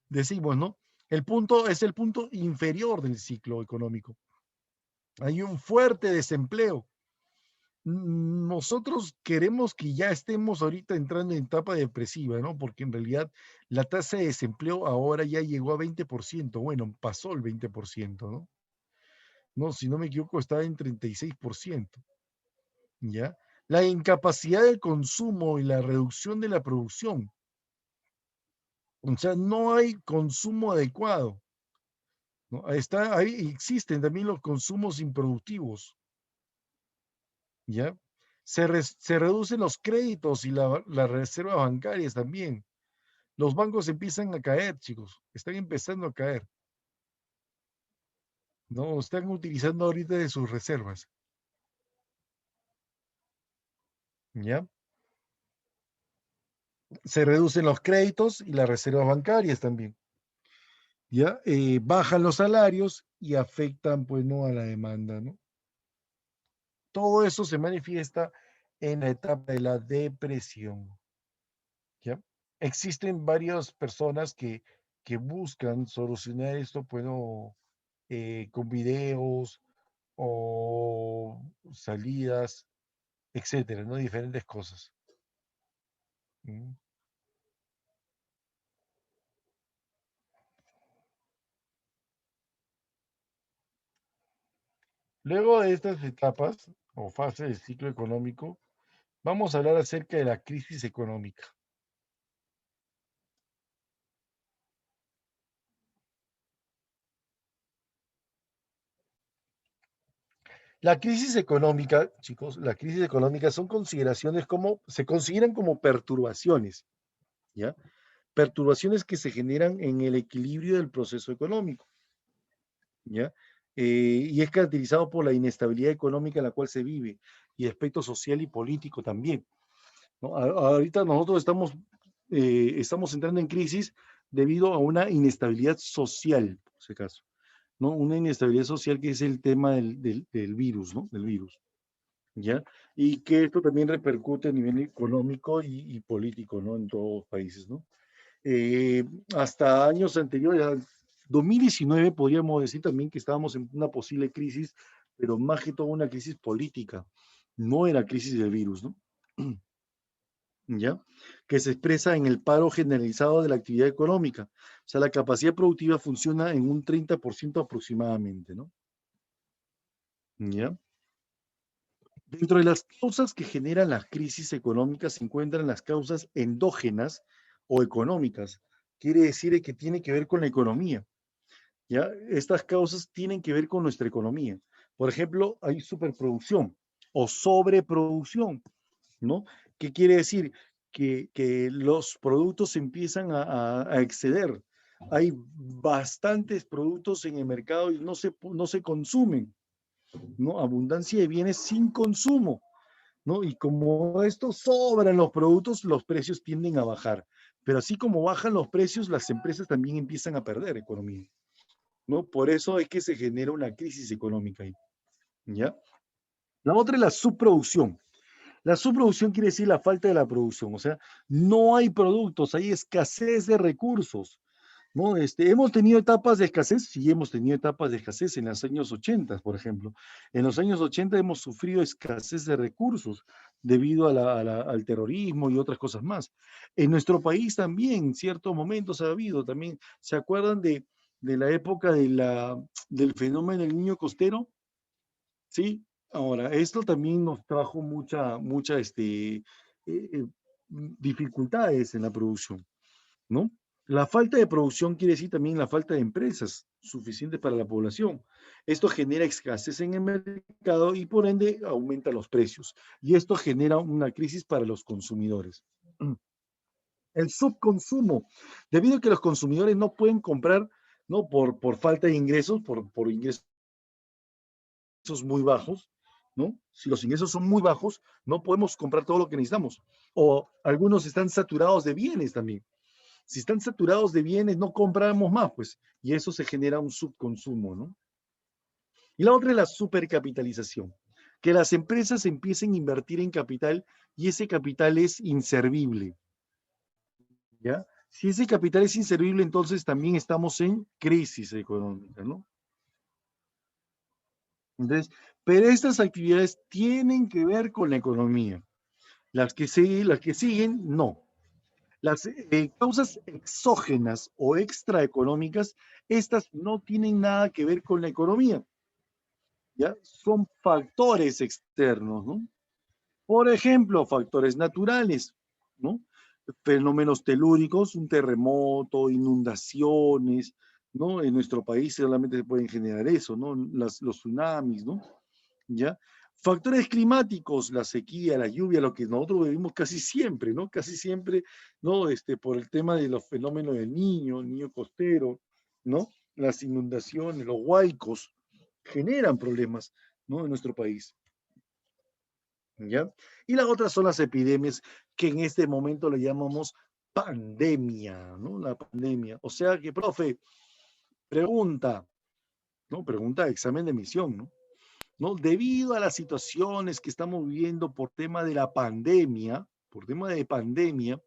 decimos, ¿no? El punto es el punto inferior del ciclo económico. Hay un fuerte desempleo. Nosotros queremos que ya estemos ahorita entrando en etapa depresiva, ¿no? Porque en realidad la tasa de desempleo ahora ya llegó a 20%. Bueno, pasó el 20%, ¿no? No, si no me equivoco, está en 36%, ¿ya? La incapacidad del consumo y la reducción de la producción. O sea, no hay consumo adecuado, ¿no? Ahí existen también los consumos improductivos, ¿ya? Se reducen los créditos y las reservas bancarias también. Los bancos empiezan a caer, chicos, están empezando a caer, ¿no? Están utilizando ahorita de sus reservas, ¿ya? Se reducen los créditos y las reservas bancarias también, ¿ya? Bajan los salarios y afectan, pues, ¿no? A la demanda, ¿no? Todo eso se manifiesta en la etapa de la depresión, ¿ya? Existen varias personas que buscan solucionar esto, bueno, con videos o salidas, etcétera, ¿no? Diferentes cosas. ¿Mm? Luego de estas etapas o fases del ciclo económico, vamos a hablar acerca de la crisis económica. La crisis económica, chicos, la crisis económica son consideraciones se consideran como perturbaciones, ¿ya? Perturbaciones que se generan en el equilibrio del proceso económico, ¿ya? Y es caracterizado por la inestabilidad económica en la cual se vive y aspecto social y político también, ¿no? Ahorita nosotros estamos entrando en crisis debido a una inestabilidad social, por si acaso, ¿no? Una inestabilidad social que es el tema del virus, ¿no? Del virus, ¿ya? Y que esto también repercute a nivel económico y político, ¿no? En todos los países, ¿no? Eh, Hasta años anteriores, al 2019, podríamos decir también que estábamos en una posible crisis, pero más que todo una crisis política, no era crisis del virus, ¿no? ¿Ya? Que se expresa en el paro generalizado de la actividad económica. O sea, la capacidad productiva funciona en un 30% aproximadamente, ¿no? ¿Ya? Dentro de las causas que generan las crisis económicas se encuentran las causas endógenas o económicas. Quiere decir que tiene que ver con la economía. ¿Ya? Estas causas tienen que ver con nuestra economía. Por ejemplo, hay superproducción o sobreproducción, ¿no? ¿Qué quiere decir? Que los productos empiezan a exceder. Hay bastantes productos en el mercado y no se consumen, ¿no? Abundancia de bienes sin consumo, ¿no? Y como esto sobran los productos, los precios tienden a bajar. Pero así como bajan los precios, las empresas también empiezan a perder economía. ¿no? Por eso es que se genera una crisis económica ahí, ¿ya? La otra es la subproducción. La subproducción quiere decir la falta de la producción, o sea, no hay productos, hay escasez de recursos, ¿no? Hemos tenido etapas de escasez, sí hemos tenido etapas de escasez en los años 80, por ejemplo. En los años 80 hemos sufrido escasez de recursos debido al terrorismo y otras cosas más. En nuestro país también, en ciertos momentos ha habido también, ¿se acuerdan de la época del fenómeno del niño costero? Sí, ahora, esto también nos trajo mucha dificultades en la producción, ¿no? La falta de producción quiere decir también la falta de empresas suficientes para la población. Esto genera escasez en el mercado y por ende aumenta los precios. Y esto genera una crisis para los consumidores. El subconsumo, debido a que los consumidores no pueden comprar, ¿no? Por falta de ingresos, por ingresos muy bajos, ¿no? Si los ingresos son muy bajos, no podemos comprar todo lo que necesitamos. O algunos están saturados de bienes también. Si están saturados de bienes, no compramos más, pues, y eso se genera un subconsumo, ¿no? Y la otra es la supercapitalización, que las empresas empiecen a invertir en capital y ese capital es inservible, ¿ya? Si ese capital es inservible, entonces también estamos en crisis económica, ¿no? Entonces, pero estas actividades tienen que ver con la economía. Las que siguen, no. Las causas exógenas o extraeconómicas, estas no tienen nada que ver con la economía, ¿ya? Son factores externos, ¿no? Por ejemplo, factores naturales, ¿no? Fenómenos telúricos, un terremoto, inundaciones, ¿no? En nuestro país solamente se pueden generar eso, ¿no? Los tsunamis, ¿no? ¿Ya? Factores climáticos, la sequía, la lluvia, lo que nosotros vivimos casi siempre, ¿no? Casi siempre, ¿no? Por el tema de los fenómenos del niño costero, ¿no? Las inundaciones, los huaicos, generan problemas, ¿no? En nuestro país, ¿ya? Y las otras son las epidemias, que en este momento le llamamos pandemia, ¿no? La pandemia. O sea que, profe, pregunta, ¿no? Pregunta de examen de emisión, ¿no? ¿No? Debido a las situaciones que estamos viviendo por tema de la pandemia, por tema de pandemia,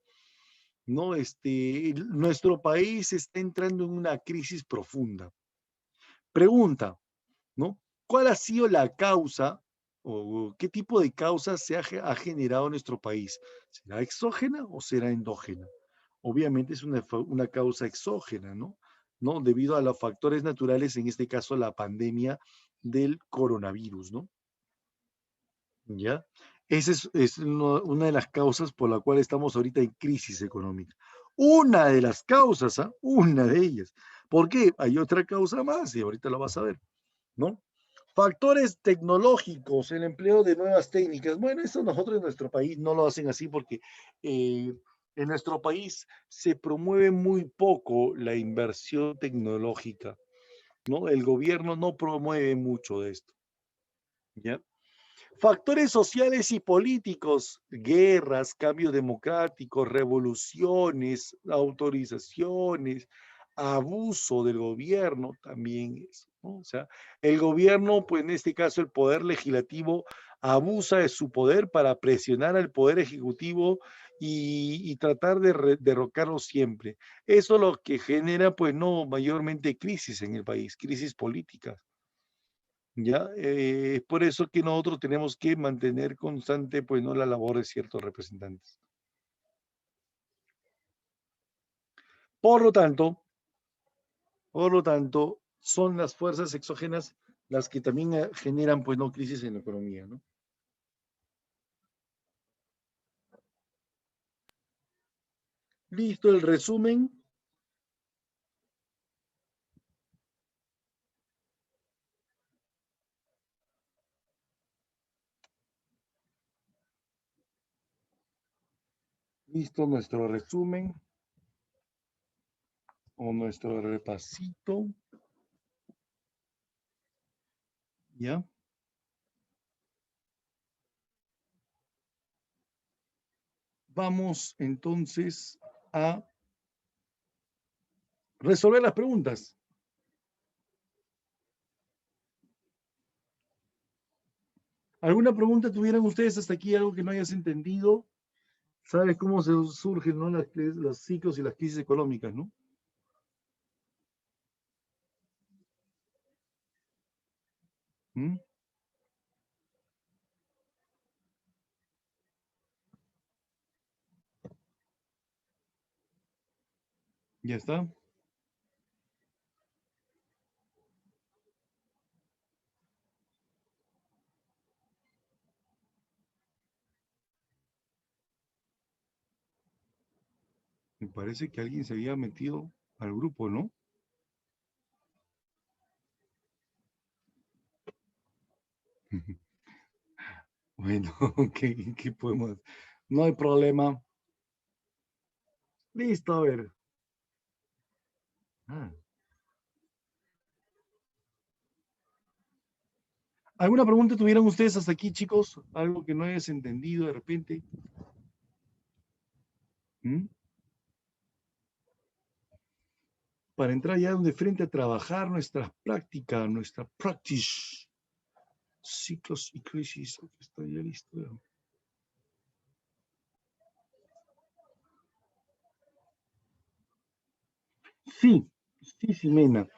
¿no? Nuestro país está entrando en una crisis profunda. Pregunta, ¿no? ¿Cuál ha sido la causa o qué tipo de causa ha generado en nuestro país? ¿Será exógena o será endógena? Obviamente es una causa exógena, ¿no? ¿No? Debido a los factores naturales, en este caso la pandemia del coronavirus, ¿no? ¿Ya? Esa es una de las causas por la cual estamos ahorita en crisis económica. Una de las causas, ¿ah? Una de ellas. ¿Por qué? Hay otra causa más y ahorita la vas a ver, ¿no? Factores tecnológicos, el empleo de nuevas técnicas. Bueno, eso nosotros en nuestro país no lo hacen así porque eh, en nuestro país se promueve muy poco la inversión tecnológica, ¿no? El gobierno no promueve mucho de esto, ¿ya? Factores sociales y políticos, guerras, cambios democráticos, revoluciones, autorizaciones, abuso del gobierno también es, ¿no? O sea, el gobierno, pues en este caso el poder legislativo, abusa de su poder para presionar al poder ejecutivo y tratar de derrocarlo siempre. Eso lo que genera, pues no, mayormente crisis en el país, crisis políticas. ¿Ya? Es por eso que nosotros tenemos que mantener constante, pues, ¿no? La labor de ciertos representantes. Por lo tanto, por lo tanto, son las fuerzas exógenas las que también generan, pues, no crisis en la economía, ¿no? Listo el resumen. Listo nuestro resumen o nuestro repasito. ¿Ya? Vamos entonces a resolver las preguntas. ¿Alguna pregunta tuvieran ustedes hasta aquí? ¿Algo que no hayas entendido? ¿Sabes cómo se surgen, ¿no? Los ciclos y las crisis económicas, ¿no? ¿Mm? ¿Ya está? Me parece que alguien se había metido al grupo, ¿no? Bueno, ¿qué podemos? No hay problema. Listo, a ver. Ah. ¿Alguna pregunta tuvieran ustedes hasta aquí, chicos? ¿Algo que no hayas entendido de repente? ¿Mm? Para entrar ya de frente a trabajar nuestra práctica, nuestra practice, ciclos y crisis. Aquí está ya listo. Sí, sí, Mena.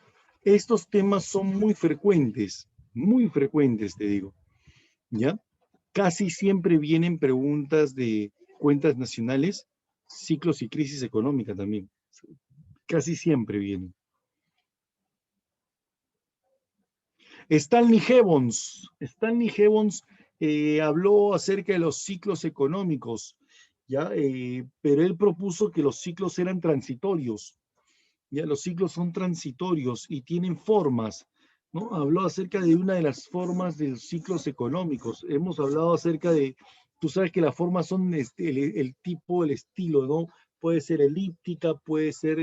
Estos temas son muy frecuentes, te digo. ¿Ya? Casi siempre vienen preguntas de cuentas nacionales, ciclos y crisis económica también. Casi siempre vienen. Stanley Hebons habló acerca de los ciclos económicos, ¿ya? Pero él propuso que los ciclos eran transitorios, ¿ya? Los ciclos son transitorios y tienen formas, ¿no? Habló acerca de una de las formas de los ciclos económicos. Hemos hablado acerca de, tú sabes que las formas son el tipo, el estilo, ¿no? Puede ser elíptica, puede ser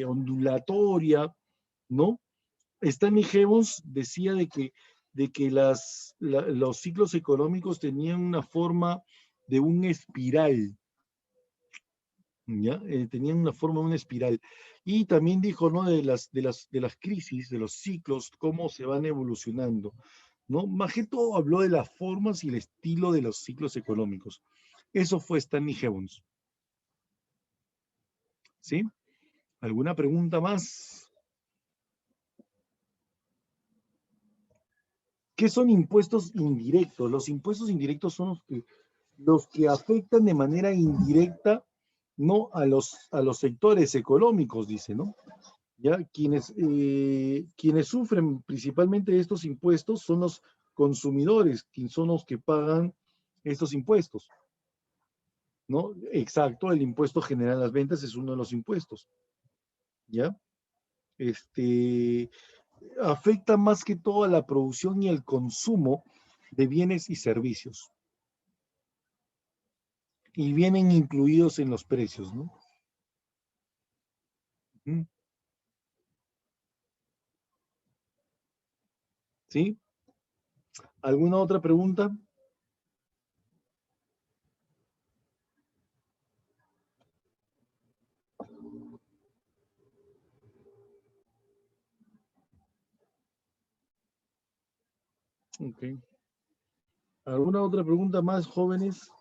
ondulatoria, ¿no? Stanley Hebons decía de que los ciclos económicos tenían una forma de un espiral, ¿ya? Tenían una forma de una espiral. Y también dijo, ¿no? De las crisis, de los ciclos, cómo se van evolucionando, ¿no? Más que todo habló de las formas y el estilo de los ciclos económicos. Eso fue Stanley Hebons, ¿sí? ¿Alguna pregunta más? ¿Qué son impuestos indirectos? Los impuestos indirectos son los que afectan de manera indirecta, ¿no? A los sectores económicos, dice, ¿no? Ya quienes sufren principalmente de estos impuestos son los consumidores, quienes son los que pagan estos impuestos, ¿no? Exacto, el impuesto general a las ventas es uno de los impuestos, ¿ya? Este, Afecta más que todo a la producción y el consumo de bienes y servicios, y vienen incluidos en los precios, ¿no? Ujú. ¿Sí? ¿Alguna otra pregunta? Ok. ¿Alguna otra pregunta más, jóvenes?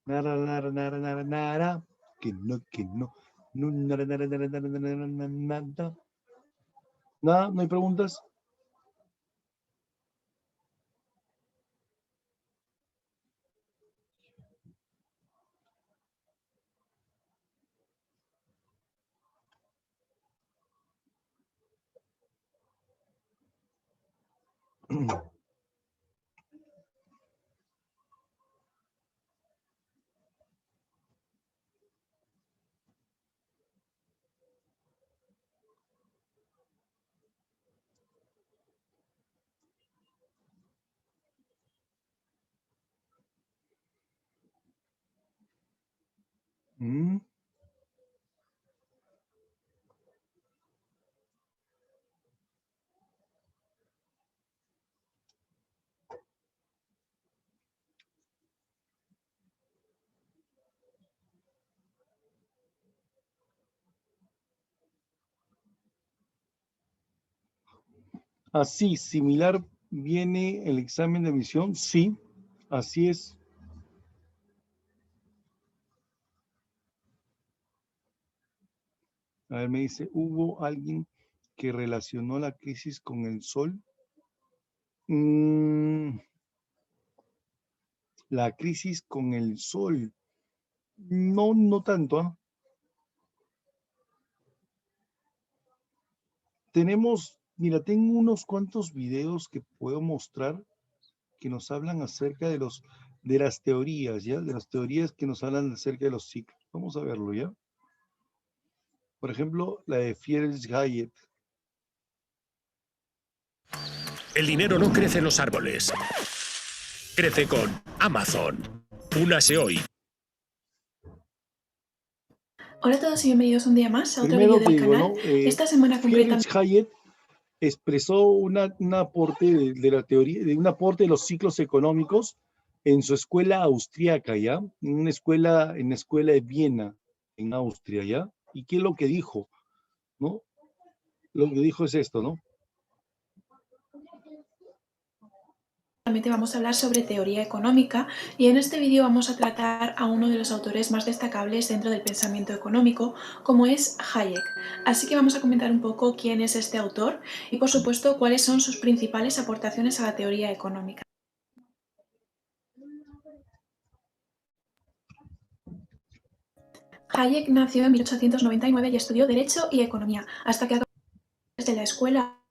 Nara, nara, nara, nara, nara. Que no, que no. No, nara, nara, nara, nara, nara, nara, nada. Nada, no hay preguntas. Mm, Así, similar viene el examen de admisión. Sí, así es. A ver, me dice, ¿hubo alguien que relacionó la crisis con el sol? La crisis con el sol. No, no tanto, ¿ah? Tenemos, mira, tengo unos cuantos videos que puedo mostrar que nos hablan acerca de las teorías, ¿ya? De las teorías que nos hablan acerca de los ciclos. Vamos a verlo, ¿ya? Por ejemplo, la de Friedrich Hayek. El dinero no crece en los árboles. Crece con Amazon. Únase hoy. Hola a todos y bienvenidos un día más a otro Primero vídeo te del digo, canal. ¿no? Esta semana concretamente Friedrich Hayek expresó un aporte de la teoría, de un aporte de los ciclos económicos en su escuela austríaca, ¿ya? En la escuela de Viena, en Austria, ¿ya? ¿Y qué es lo que dijo? ¿No? Lo que dijo es esto, ¿no? vamos a hablar sobre teoría económica y en este vídeo vamos a tratar a uno de los autores más destacables dentro del pensamiento económico, como es Hayek. Así que vamos a comentar un poco quién es este autor y por supuesto cuáles son sus principales aportaciones a la teoría económica. Hayek nació en 1899 y estudió Derecho y Economía, hasta que acabó desde la escuela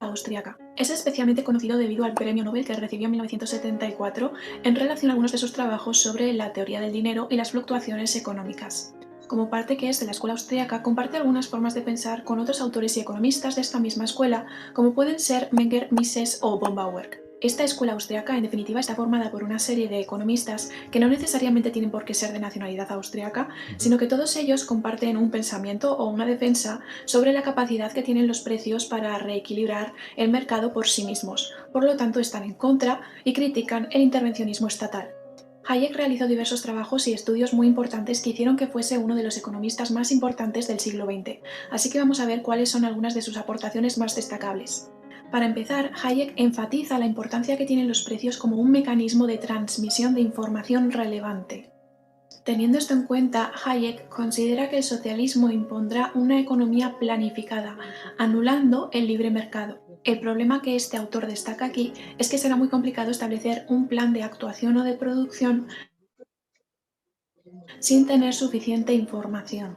austríaca. Es especialmente conocido debido al premio Nobel que recibió en 1974 en relación a algunos de sus trabajos sobre la teoría del dinero y las fluctuaciones económicas. Como parte que es de la escuela austríaca, comparte algunas formas de pensar con otros autores y economistas de esta misma escuela, como pueden ser Menger, Mises o von Bauer. Esta escuela austríaca, en definitiva, está formada por una serie de economistas que no necesariamente tienen por qué ser de nacionalidad austríaca, sino que todos ellos comparten un pensamiento o una defensa sobre la capacidad que tienen los precios para reequilibrar el mercado por sí mismos. Por lo tanto, están en contra y critican el intervencionismo estatal. Hayek realizó diversos trabajos y estudios muy importantes que hicieron que fuese uno de los economistas más importantes del siglo XX, así que vamos a ver cuáles son algunas de sus aportaciones más destacables. Para empezar, Hayek enfatiza la importancia que tienen los precios como un mecanismo de transmisión de información relevante. Teniendo esto en cuenta, Hayek considera que el socialismo impondrá una economía planificada, anulando el libre mercado. El problema que este autor destaca aquí es que será muy complicado establecer un plan de actuación o de producción sin tener suficiente información.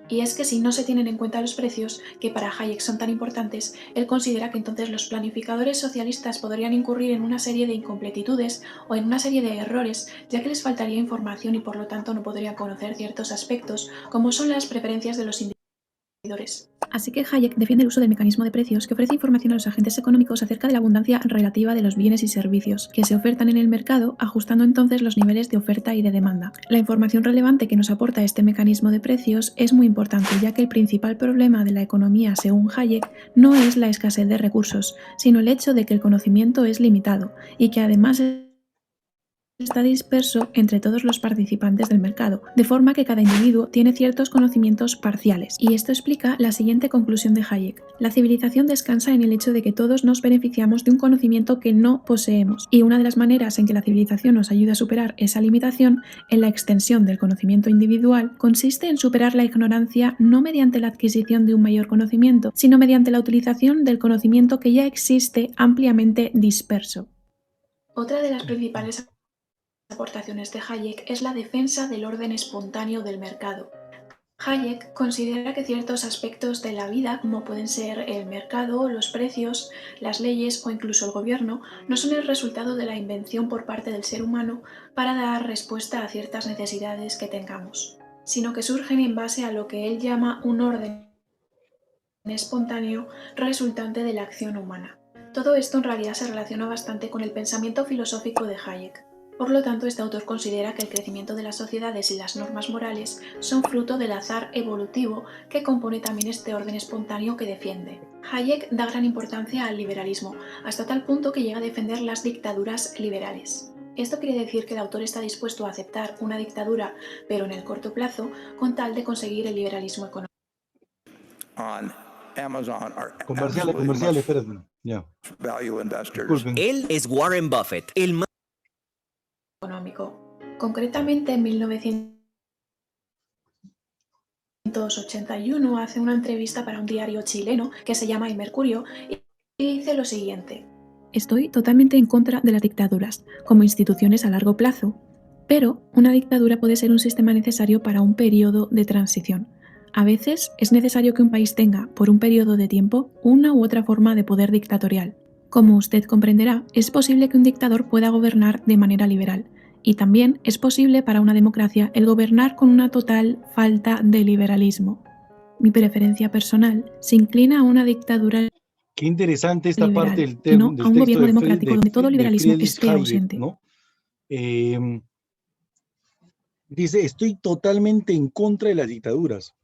Y es que si no se tienen en cuenta los precios, que para Hayek son tan importantes, él considera que entonces los planificadores socialistas podrían incurrir en una serie de incompletitudes o en una serie de errores, ya que les faltaría información y por lo tanto no podrían conocer ciertos aspectos, como son las preferencias de los individuos. Así que Hayek defiende el uso del mecanismo de precios que ofrece información a los agentes económicos acerca de la abundancia relativa de los bienes y servicios que se ofertan en el mercado, ajustando entonces los niveles de oferta y de demanda. La información relevante que nos aporta este mecanismo de precios es muy importante, ya que el principal problema de la economía, según Hayek, no es la escasez de recursos, sino el hecho de que el conocimiento es limitado y que además está disperso entre todos los participantes del mercado, de forma que cada individuo tiene ciertos conocimientos parciales. Y esto explica la siguiente conclusión de Hayek. La civilización descansa en el hecho de que todos nos beneficiamos de un conocimiento que no poseemos, y una de las maneras en que la civilización nos ayuda a superar esa limitación en la extensión del conocimiento individual consiste en superar la ignorancia no mediante la adquisición de un mayor conocimiento, sino mediante la utilización del conocimiento que ya existe ampliamente disperso. Otra de las principales aportaciones de Hayek es la defensa del orden espontáneo del mercado. Hayek considera que ciertos aspectos de la vida, como pueden ser el mercado, los precios, las leyes o incluso el gobierno, no son el resultado de la invención por parte del ser humano para dar respuesta a ciertas necesidades que tengamos, sino que surgen en base a lo que él llama un orden espontáneo resultante de la acción humana. Todo esto en realidad se relaciona bastante con el pensamiento filosófico de Hayek. Por lo tanto, este autor considera que el crecimiento de las sociedades y las normas morales son fruto del azar evolutivo que compone también este orden espontáneo que defiende. Hayek da gran importancia al liberalismo, hasta tal punto que llega a defender las dictaduras liberales. Esto quiere decir que el autor está dispuesto a aceptar una dictadura, pero en el corto plazo, con tal de conseguir el liberalismo económico. On Amazon are Comerciales, absolutely comerciales, much espérate. Ya. value investors. Disculpen. Él es Warren Buffett, el más económico. Concretamente, en 1981 hace una entrevista para un diario chileno que se llama El Mercurio y dice lo siguiente: estoy totalmente en contra de las dictaduras como instituciones a largo plazo, pero una dictadura puede ser un sistema necesario para un periodo de transición. A veces es necesario que un país tenga, por un periodo de tiempo, una u otra forma de poder dictatorial. Como usted comprenderá, es posible que un dictador pueda gobernar de manera liberal, y también es posible para una democracia el gobernar con una total falta de liberalismo. Mi preferencia personal se inclina a una dictadura Qué interesante esta liberal, parte y no del a un texto gobierno de, democrático donde todo liberalismo Friedrich esté Hayek, ausente. ¿no? Dice, estoy totalmente en contra de las dictaduras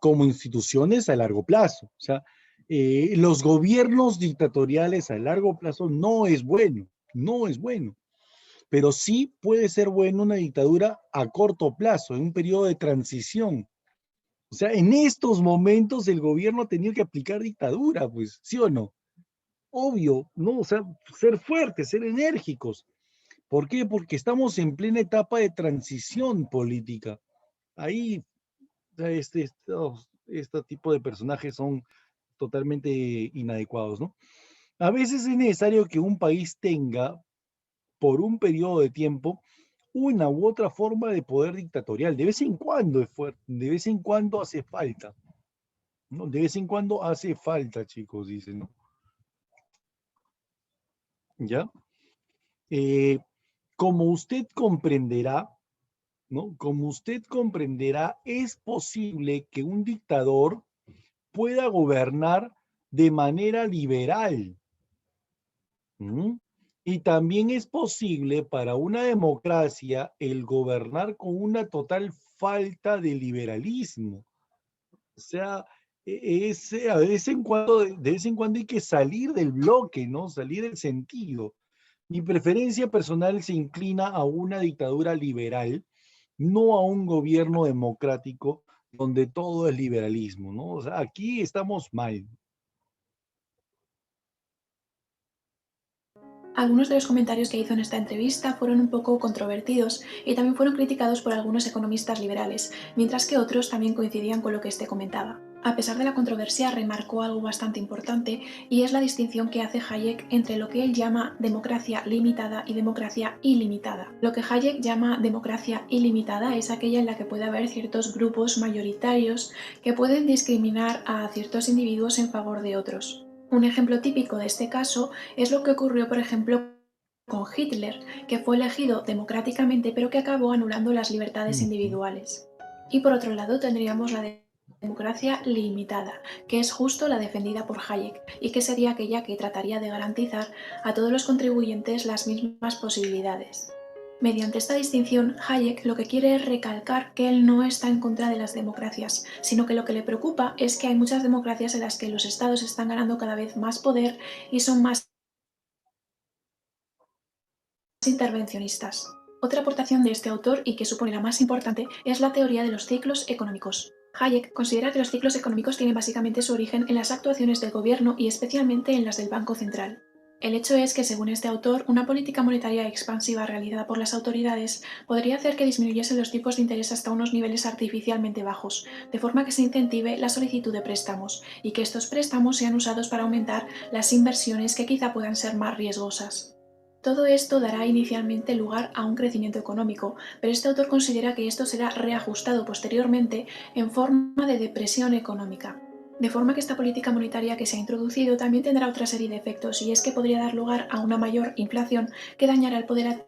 como instituciones a largo plazo. O sea, los gobiernos dictatoriales a largo plazo no es bueno, no es bueno. Pero sí puede ser bueno una dictadura a corto plazo, en un periodo de transición. O sea, en estos momentos el gobierno ha tenido que aplicar dictadura, pues, ¿sí o no? Obvio, ¿no? O sea, ser fuertes, ser enérgicos. ¿Por qué? Porque estamos en plena etapa de transición política. Ahí, o sea, este tipo de personajes son totalmente inadecuados, ¿no? A veces es necesario que un país tenga, por un periodo de tiempo, una u otra forma de poder dictatorial. De vez en cuando es fuerte, de vez en cuando hace falta, ¿no? De vez en cuando hace falta, chicos, dicen, ¿no? ¿Ya? Como usted comprenderá, ¿no? Como usted comprenderá, es posible que un dictador pueda gobernar de manera liberal. ¿Mm? Y también es posible para una democracia el gobernar con una total falta de liberalismo. O sea, de vez en cuando hay que salir del bloque, ¿no? Salir del sentido. Mi preferencia personal se inclina a una dictadura liberal, no a un gobierno democrático donde todo es liberalismo, ¿no? O sea, aquí estamos mal. Algunos de los comentarios que hizo en esta entrevista fueron un poco controvertidos y también fueron criticados por algunos economistas liberales, mientras que otros también coincidían con lo que este comentaba. A pesar de la controversia, remarcó algo bastante importante y es la distinción que hace Hayek entre lo que él llama democracia limitada y democracia ilimitada. Lo que Hayek llama democracia ilimitada es aquella en la que puede haber ciertos grupos mayoritarios que pueden discriminar a ciertos individuos en favor de otros. Un ejemplo típico de este caso es lo que ocurrió, por ejemplo, con Hitler, que fue elegido democráticamente pero que acabó anulando las libertades individuales. Y por otro lado tendríamos la democracia limitada, que es justo la defendida por Hayek y que sería aquella que trataría de garantizar a todos los contribuyentes las mismas posibilidades. Mediante esta distinción, Hayek lo que quiere es recalcar que él no está en contra de las democracias, sino que lo que le preocupa es que hay muchas democracias en las que los estados están ganando cada vez más poder y son más intervencionistas. Otra aportación de este autor, y que supone la más importante, es la teoría de los ciclos económicos. Hayek considera que los ciclos económicos tienen básicamente su origen en las actuaciones del gobierno y especialmente en las del Banco Central. El hecho es que, según este autor, una política monetaria expansiva realizada por las autoridades podría hacer que disminuyesen los tipos de interés hasta unos niveles artificialmente bajos, de forma que se incentive la solicitud de préstamos, y que estos préstamos sean usados para aumentar las inversiones que quizá puedan ser más riesgosas. Todo esto dará inicialmente lugar a un crecimiento económico, pero este autor considera que esto será reajustado posteriormente en forma de depresión económica. De forma que esta política monetaria que se ha introducido también tendrá otra serie de efectos, y es que podría dar lugar a una mayor inflación que dañará el poder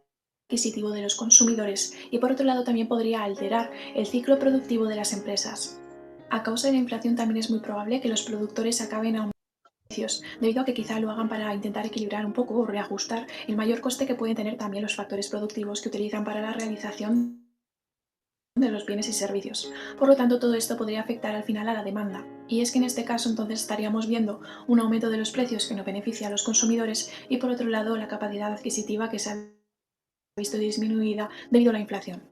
adquisitivo de los consumidores y por otro lado también podría alterar el ciclo productivo de las empresas. A causa de la inflación también es muy probable que los productores acaben aumentando precios, debido a que quizá lo hagan para intentar equilibrar un poco o reajustar el mayor coste que pueden tener también los factores productivos que utilizan para la realización de los bienes y servicios. Por lo tanto, todo esto podría afectar al final a la demanda. Y es que en este caso entonces estaríamos viendo un aumento de los precios que no beneficia a los consumidores y por otro lado la capacidad adquisitiva que se ha visto disminuida debido a la inflación.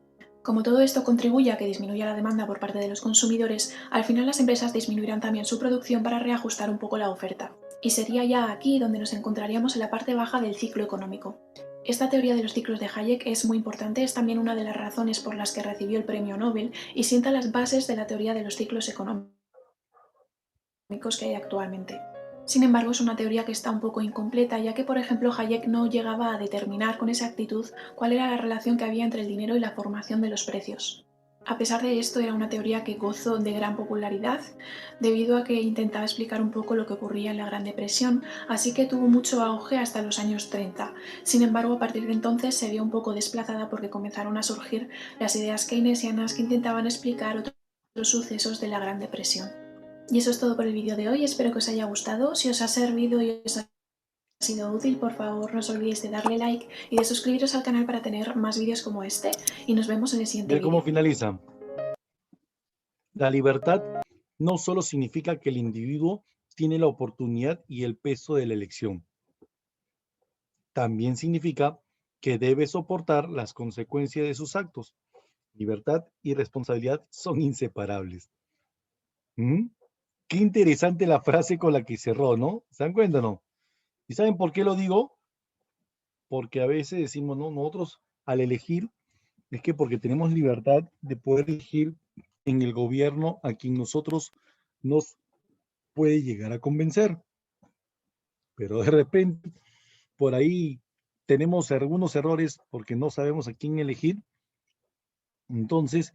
Como todo esto contribuye a que disminuya la demanda por parte de los consumidores, al final las empresas disminuirán también su producción para reajustar un poco la oferta. Y sería ya aquí donde nos encontraríamos en la parte baja del ciclo económico. Esta teoría de los ciclos de Hayek es muy importante, es también una de las razones por las que recibió el premio Nobel y sienta las bases de la teoría de los ciclos económicos que hay actualmente. Sin embargo, es una teoría que está un poco incompleta, ya que, por ejemplo, Hayek no llegaba a determinar con exactitud cuál era la relación que había entre el dinero y la formación de los precios. A pesar de esto, era una teoría que gozó de gran popularidad, debido a que intentaba explicar un poco lo que ocurría en la Gran Depresión, así que tuvo mucho auge hasta los años 30. Sin embargo, a partir de entonces se vio un poco desplazada porque comenzaron a surgir las ideas keynesianas que intentaban explicar otros sucesos de la Gran Depresión. Y eso es todo por el vídeo de hoy, espero que os haya gustado. Si os ha servido y os ha sido útil, por favor no os olvidéis de darle like y de suscribiros al canal para tener más vídeos como este. Y nos vemos en el siguiente Ve cómo vídeo. finaliza. La libertad no solo significa que el individuo tiene la oportunidad y el peso de la elección. También significa que debe soportar las consecuencias de sus actos. Libertad y responsabilidad son inseparables. ¿Mm? Qué interesante la frase con la que cerró, ¿no? ¿Se dan cuenta o no? ¿Y saben por qué lo digo? Porque a veces decimos, ¿no? Nosotros al elegir, es que porque tenemos libertad de poder elegir en el gobierno a quien nosotros nos puede llegar a convencer. Pero de repente, por ahí tenemos algunos errores porque no sabemos a quién elegir. Entonces,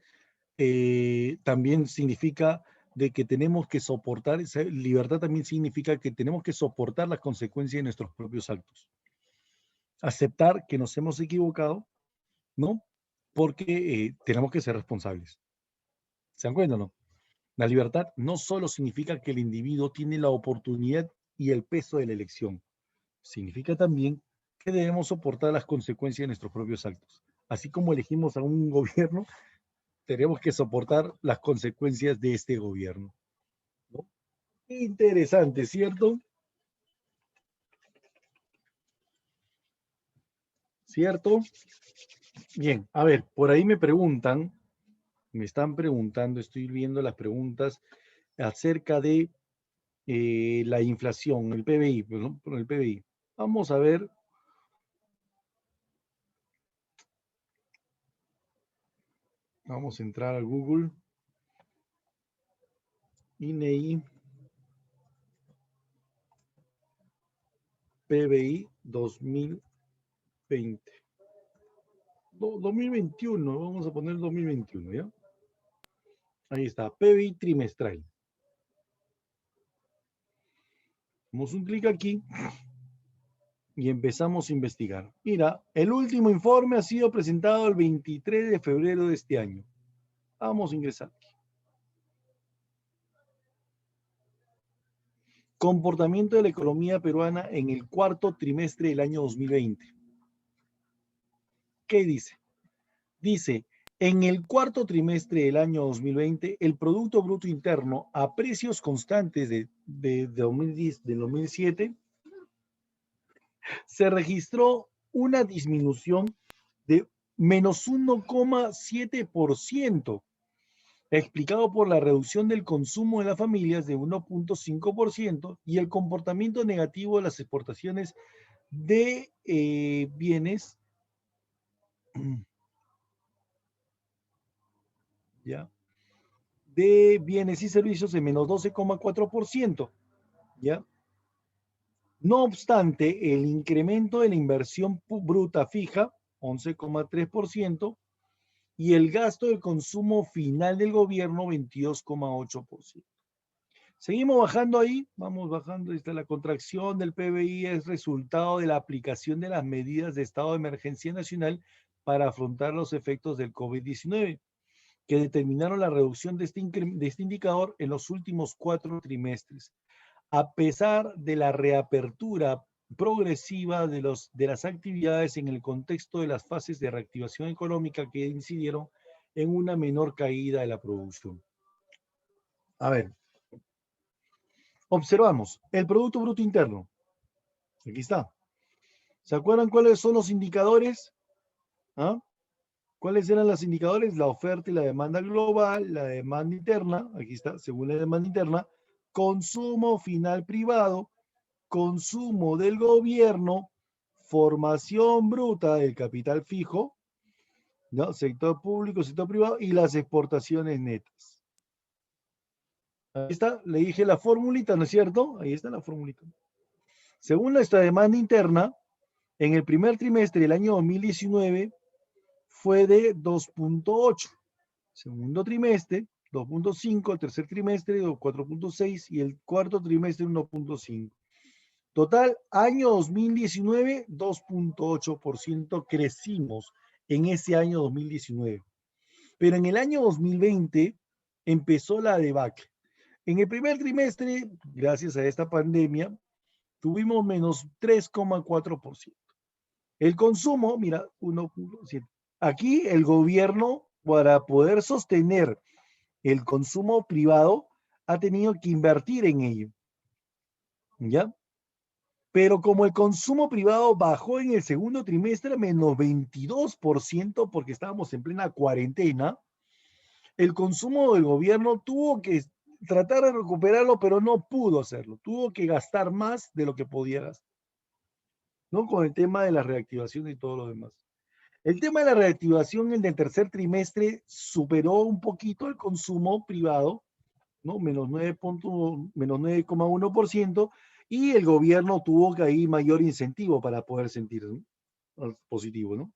también significa de que tenemos que soportar, esa libertad también significa que tenemos que soportar las consecuencias de nuestros propios actos. Aceptar que nos hemos equivocado, ¿no? Porque tenemos que ser responsables. ¿Se dan cuenta o no? La libertad no solo significa que el individuo tiene la oportunidad y el peso de la elección, significa también que debemos soportar las consecuencias de nuestros propios actos. Así como elegimos a un gobierno, tenemos que soportar las consecuencias de este gobierno, ¿no? Interesante, ¿cierto? ¿Cierto? Bien, a ver, por ahí me están preguntando, estoy viendo las preguntas acerca de la inflación, el PBI, ¿no? El PBI. Vamos a ver. Vamos a entrar a Google. INEI. PBI 2020. 2021, vamos a poner 2021, ¿ya? Ahí está, PBI trimestral. Damos un clic aquí y empezamos a investigar. Mira, el último informe ha sido presentado el 23 de febrero de este año. Vamos a ingresar aquí. Comportamiento de la economía peruana en el cuarto trimestre del año 2020. ¿Qué dice? Dice, en el cuarto trimestre del año 2020, el Producto Bruto Interno a precios constantes de 2010, del 2007, se registró una disminución de menos 1,7%, explicado por la reducción del consumo de las familias de 1,5% y el comportamiento negativo de las exportaciones de bienes, ¿ya? De bienes y servicios de menos 12,4%, ¿ya? No obstante, el incremento de la inversión bruta fija, 11,3%, y el gasto de consumo final del gobierno, 22,8%. Seguimos bajando ahí, vamos bajando, está la contracción del PBI, es resultado de la aplicación de las medidas de estado de emergencia nacional para afrontar los efectos del COVID-19, que determinaron la reducción de este indicador en los últimos 4 trimestres. A pesar de la reapertura progresiva de las actividades en el contexto de las fases de reactivación económica que incidieron en una menor caída de la producción. A ver, observamos el Producto Bruto Interno. Aquí está. ¿Se acuerdan cuáles son los indicadores? ¿Ah? ¿Cuáles eran los indicadores? La oferta y la demanda global, la demanda interna, aquí está, según la demanda interna, consumo final privado, consumo del gobierno, formación bruta del capital fijo, ¿no? Sector público, sector privado y las exportaciones netas. Ahí está, le dije la formulita, ¿no es cierto? Ahí está la formulita. Según nuestra demanda interna, en el primer trimestre del año 2019 fue de 2.8. Segundo trimestre, 2.5. El tercer trimestre, 4.6. Y el cuarto trimestre, 1.5. Total, año 2019, 2.8% crecimos en ese año 2019. Pero en el año 2020 empezó la debacle. En el primer trimestre, gracias a esta pandemia, tuvimos menos 3,4%. El consumo, mira, 1.7. Aquí el gobierno, para poder sostener el consumo privado, ha tenido que invertir en ello. ¿Ya? Pero como el consumo privado bajó en el segundo trimestre menos 22% porque estábamos en plena cuarentena, el consumo del gobierno tuvo que tratar de recuperarlo, pero no pudo hacerlo. Tuvo que gastar más de lo que podía gastar, ¿no? Con el tema de la reactivación y todo lo demás. El tema de la reactivación en el tercer trimestre superó un poquito el consumo privado, ¿no? Menos 9,1%, y el gobierno tuvo que ahí mayor incentivo para poder sentir, ¿no? Positivo, ¿no?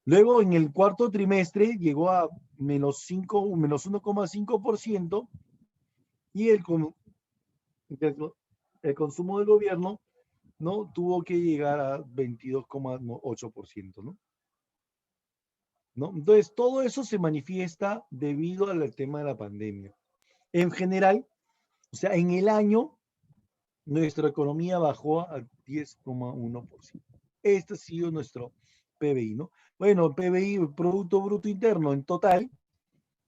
Luego, en el cuarto trimestre, llegó a menos 1,5%, y el consumo del gobierno, ¿no? Tuvo que llegar a 22,8%, ¿no? ¿No? Entonces, todo eso se manifiesta debido al tema de la pandemia. En general, o sea, en el año, nuestra economía bajó a 10,1%. Este ha sido nuestro PBI, ¿no? Bueno, el PBI, Producto Bruto Interno, en total,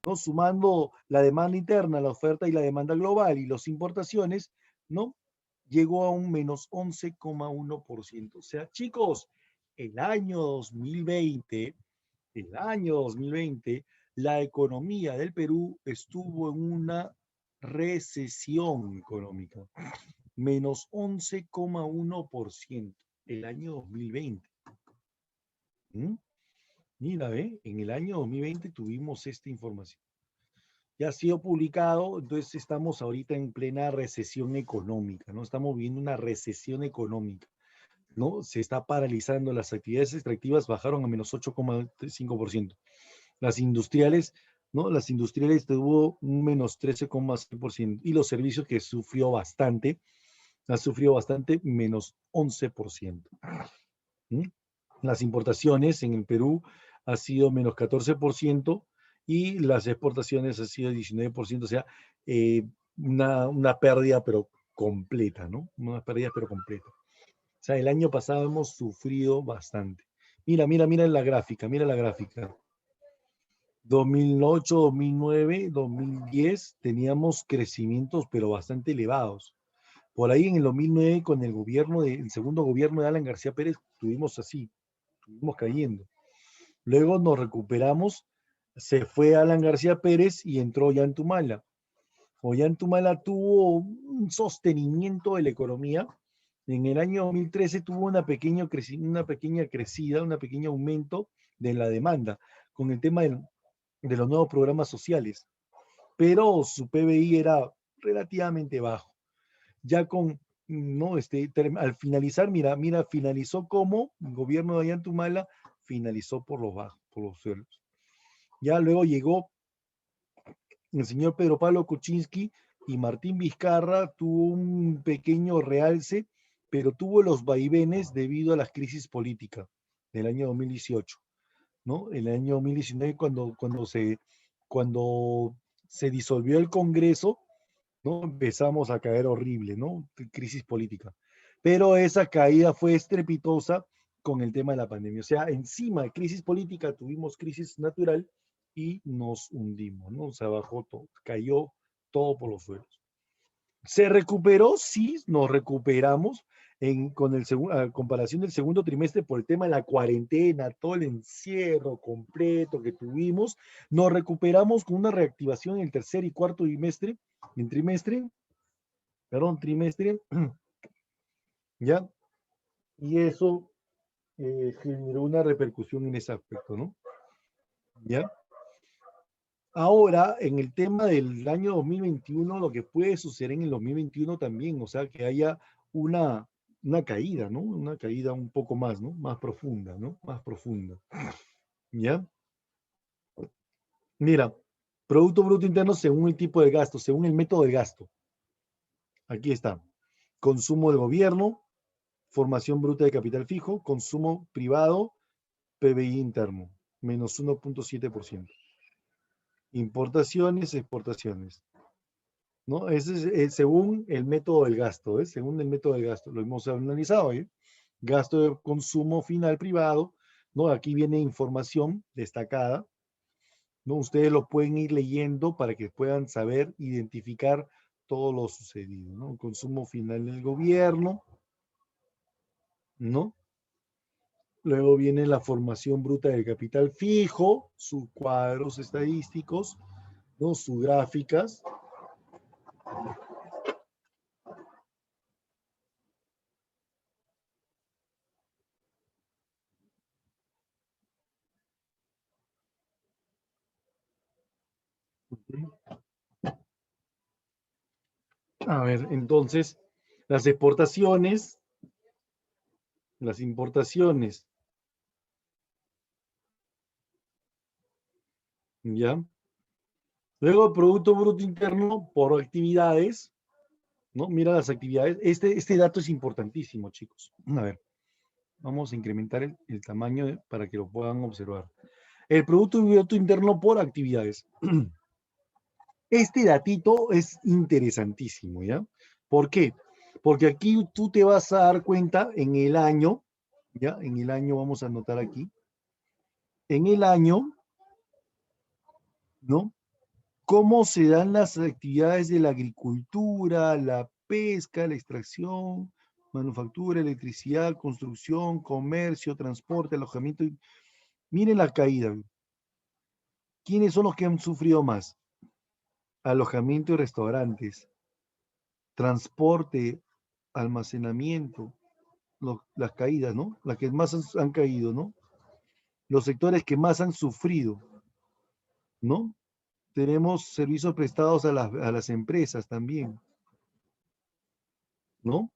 ¿no? Sumando la demanda interna, la oferta y la demanda global y las importaciones, ¿no? Llegó a un menos 11,1%. O sea, chicos, el año 2020, la economía del Perú estuvo en una recesión económica, menos 11,1% el año 2020. Mira, en el año 2020 tuvimos esta información. Ya ha sido publicado, entonces estamos ahorita en plena recesión económica, ¿no? Estamos viviendo una recesión económica, ¿no? Se está paralizando, las actividades extractivas bajaron a menos 8,5%. Las industriales, ¿no? Las industriales tuvo un menos 13,6%, y los servicios, que sufrió bastante, menos 11%. Las importaciones en el Perú ha sido menos 14%, y las exportaciones ha sido 19%, o sea, una pérdida pero completa, ¿no? Una pérdida pero completa. O sea, el año pasado hemos sufrido bastante. Mira la gráfica, 2008, 2009, 2010 teníamos crecimientos pero bastante elevados. Por ahí en el 2009, con el segundo gobierno de Alan García Pérez, estuvimos cayendo. Luego nos recuperamos, se fue Alan García Pérez y entró Ollantumala. Ollantumala tuvo un sostenimiento de la economía. En el año 2013 tuvo un pequeño aumento de la demanda con el tema de los nuevos programas sociales, pero su PBI era relativamente bajo. Ya al finalizar, finalizó como el gobierno de Ollantumala, finalizó por los bajos, por los suelos. Ya luego llegó el señor Pedro Pablo Kuczynski, y Martín Vizcarra tuvo un pequeño realce, pero tuvo los vaivenes debido a la crisis política del año 2018, ¿no? El año 2019, cuando se disolvió el Congreso, ¿no? Empezamos a caer horrible, ¿no? Crisis política. Pero esa caída fue estrepitosa con el tema de la pandemia. O sea, encima de crisis política tuvimos crisis natural y nos hundimos, ¿no? O sea, bajó todo, cayó todo por los suelos. ¿Se recuperó? Sí, nos recuperamos. con a comparación del segundo trimestre por el tema de la cuarentena, todo el encierro completo que tuvimos, nos recuperamos con una reactivación en el tercer y cuarto trimestre, trimestre, ¿ya? Y eso generó una repercusión en ese aspecto, ¿no? ¿Ya? Ahora, en el tema del año 2021, lo que puede suceder en el 2021 también, o sea, que haya una caída, ¿no? Una caída un poco más, ¿no? Más profunda, ¿no? Más profunda. ¿Ya? Mira, Producto Bruto Interno según el tipo de gasto, según el método de gasto. Aquí está. Consumo del gobierno, formación bruta de capital fijo, consumo privado, PBI interno, menos 1.7%. Importaciones, exportaciones. ¿No? Ese es según el método del gasto, según el método del gasto, lo hemos analizado, gasto de consumo final privado, ¿no? Aquí viene información destacada, ¿no? Ustedes lo pueden ir leyendo para que puedan saber identificar todo lo sucedido, ¿no? Consumo final del gobierno, ¿no? Luego viene la formación bruta del capital fijo, sus cuadros estadísticos, ¿no? Sus gráficas. A ver, entonces, las exportaciones, las importaciones, ¿ya? Luego, Producto Bruto Interno por actividades, ¿no? Mira las actividades. Este dato es importantísimo, chicos. A ver, vamos a incrementar el tamaño para que lo puedan observar. El Producto Bruto Interno por actividades. Este datito es interesantísimo, ¿ya? ¿Por qué? Porque aquí tú te vas a dar cuenta en el año, ¿ya? En el año, vamos a anotar aquí, en el año, ¿no? Cómo se dan las actividades de la agricultura, la pesca, la extracción, manufactura, electricidad, construcción, comercio, transporte, alojamiento. Miren la caída. ¿Quiénes son los que han sufrido más? Alojamiento y restaurantes, transporte, almacenamiento, las caídas, ¿no? Las que más han caído, ¿no? Los sectores que más han sufrido, ¿no? Tenemos servicios prestados a las empresas también, ¿no?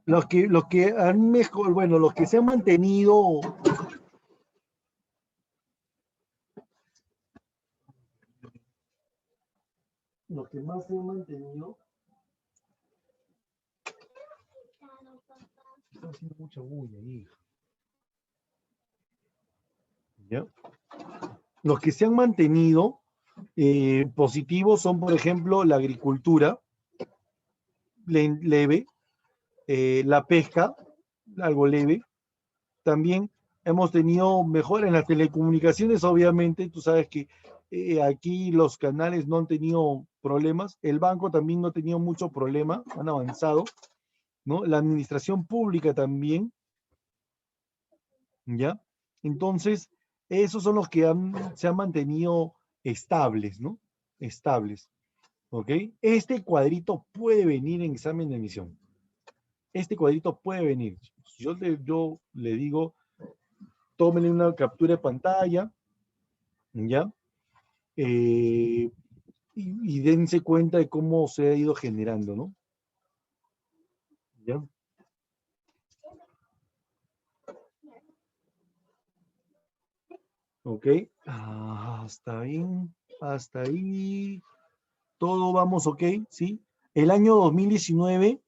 Los que han mejor, bueno, los que se han mantenido, los que más se han mantenido, están haciendo mucha bulla, hija. ¿Ya? Los que se han mantenido positivos son, por ejemplo, la agricultura leve, la pesca, algo leve. También hemos tenido mejor en las telecomunicaciones, obviamente, tú sabes que aquí los canales no han tenido problemas, el banco también no ha tenido mucho problema, han avanzado, ¿no? La administración pública también, ¿ya? Entonces, esos son los que se han mantenido estables, ¿no? Estables, ¿ok? Este cuadrito puede venir en examen de admisión. Este cuadrito puede venir. Yo le digo, tómenle una captura de pantalla, ¿ya? Y dense cuenta de cómo se ha ido generando, ¿no? ¿Ya? Ok. Hasta ahí. Todo vamos ok, ¿sí? El año 2019,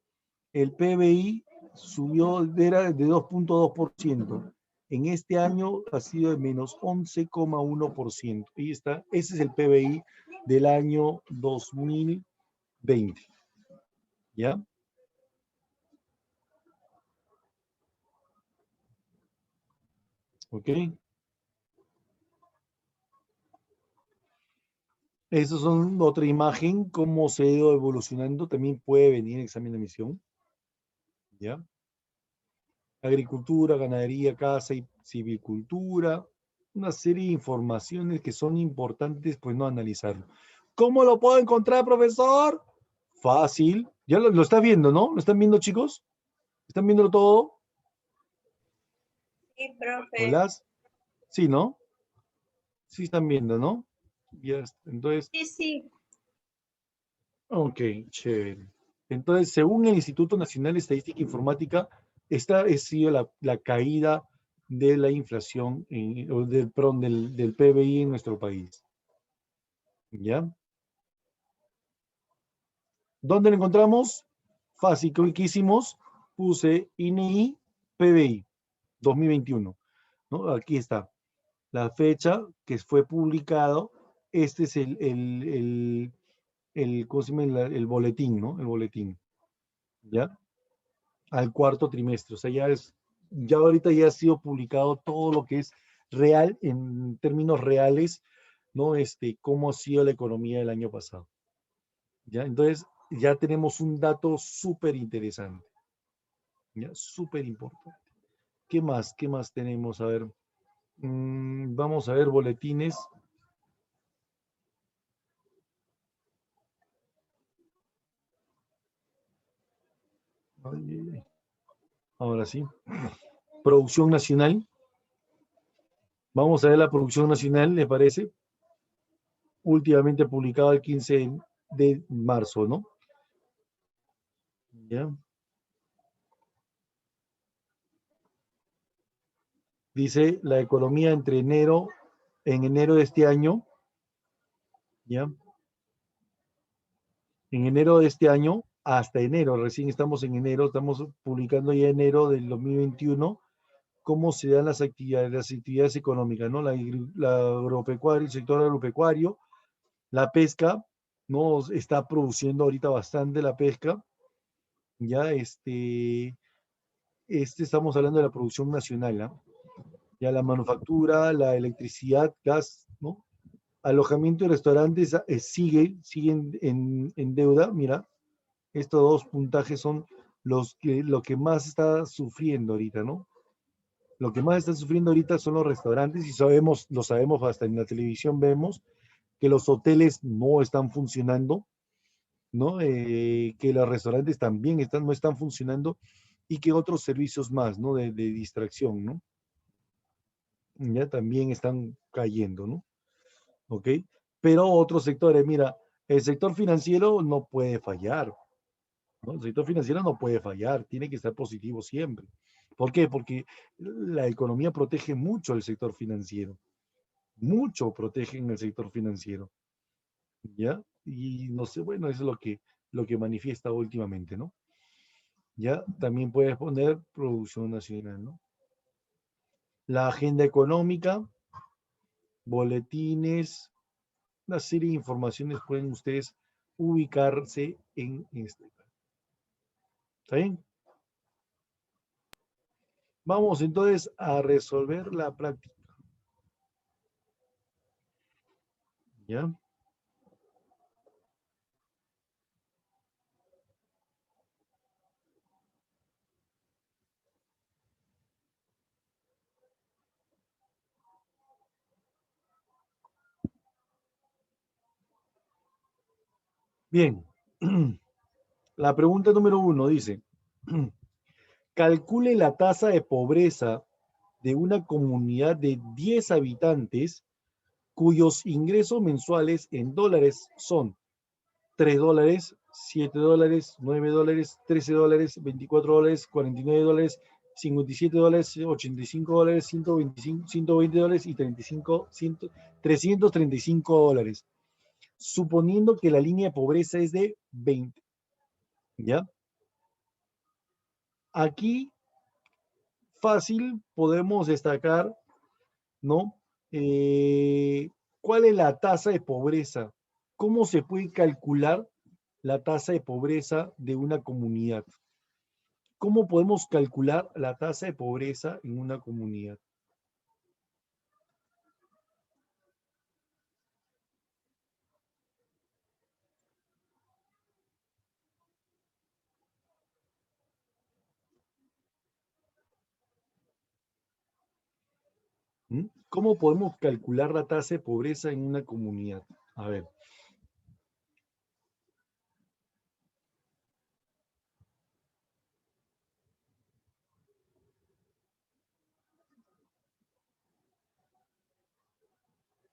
el PBI subió, era de 2.2%. En este año ha sido de menos 11,1%. Ahí está, ese es el PBI del año 2020. ¿Ya? ¿Ok? Esas son otra imagen, cómo se ha ido evolucionando. También puede venir examen de admisión. ¿Ya? agricultura, ganadería, caza y silvicultura, una serie de informaciones que son importantes, pues no analizarlo. ¿Cómo lo puedo encontrar, profesor? Fácil. Ya lo está viendo, ¿no? ¿Lo están viendo, chicos? ¿Están viéndolo todo? Sí, profe. Hola. Sí, ¿no? Sí están viendo, ¿no? Ya, entonces, Sí, sí. ok, chévere. Entonces, según el Instituto Nacional de Estadística e Informática, esta ha sido la caída de la inflación, o perdón, del PBI en nuestro país. ¿Ya? ¿Dónde lo encontramos? Fácil, ¿qué hicimos? Puse INEI PBI 2021, ¿no? Aquí está. La fecha que fue publicado, este es ¿cómo se llama? El boletín, ¿no? El boletín, ¿ya? Al cuarto trimestre. O sea, ya ahorita ya ha sido publicado todo lo que es real, en términos reales, ¿no? Cómo ha sido la economía del año pasado, ¿ya? Entonces, ya tenemos un dato súper interesante, ¿ya? Súper importante. ¿Qué más? ¿Qué más tenemos? A ver, vamos a ver boletines. Ay, ay, ay. Ahora sí. Producción nacional. Vamos a ver la producción nacional, ¿le parece? Últimamente publicado el 15 de marzo, ¿no? ¿Ya? Dice la economía en enero de este año, ¿ya? En enero de este año hasta enero, recién estamos en enero, estamos publicando ya enero del 2021, cómo se dan las actividades económicas, ¿no? La agropecuaria, el sector agropecuario, la pesca, ¿no? Está produciendo ahorita bastante la pesca, ya estamos hablando de la producción nacional, ¿ah? Ya la manufactura, la electricidad, gas, ¿no? Alojamiento y restaurantes siguen en deuda. Mira, estos dos puntajes son lo que más está sufriendo ahorita, ¿no? Lo que más está sufriendo ahorita son los restaurantes y lo sabemos hasta en la televisión vemos que los hoteles no están funcionando, ¿no? Que los restaurantes también no están funcionando y que otros servicios más, ¿no? De distracción, ¿no? Ya también están cayendo, ¿no? ¿Ok? Pero otros sectores, mira, el sector financiero no puede fallar, ¿no? El sector financiero no puede fallar, tiene que estar positivo siempre. ¿Por qué? Porque la economía protege mucho el sector financiero, mucho protegen el sector financiero, ¿ya? Y no sé, bueno, eso es lo que manifiesta últimamente, ¿no? Ya también puedes poner producción nacional, ¿no? La agenda económica, boletines, una serie de informaciones pueden ustedes ubicarse en este. ¿Está bien? Vamos entonces a resolver la práctica. ¿Ya? Bien. La pregunta número 1 dice, calcule la tasa de pobreza de una comunidad de 10 habitantes cuyos ingresos mensuales en dólares son $3, $7, $9, $13, $24, $49, $57, $85, $120 y $335, suponiendo que la línea de pobreza es de 20. ¿Ya? Aquí fácil podemos destacar, ¿no? ¿Cuál es la tasa de pobreza? ¿Cómo se puede calcular la tasa de pobreza de una comunidad? ¿Cómo podemos calcular la tasa de pobreza en una comunidad? ¿Mm? ¿Cómo podemos calcular la tasa de pobreza en una comunidad? A ver.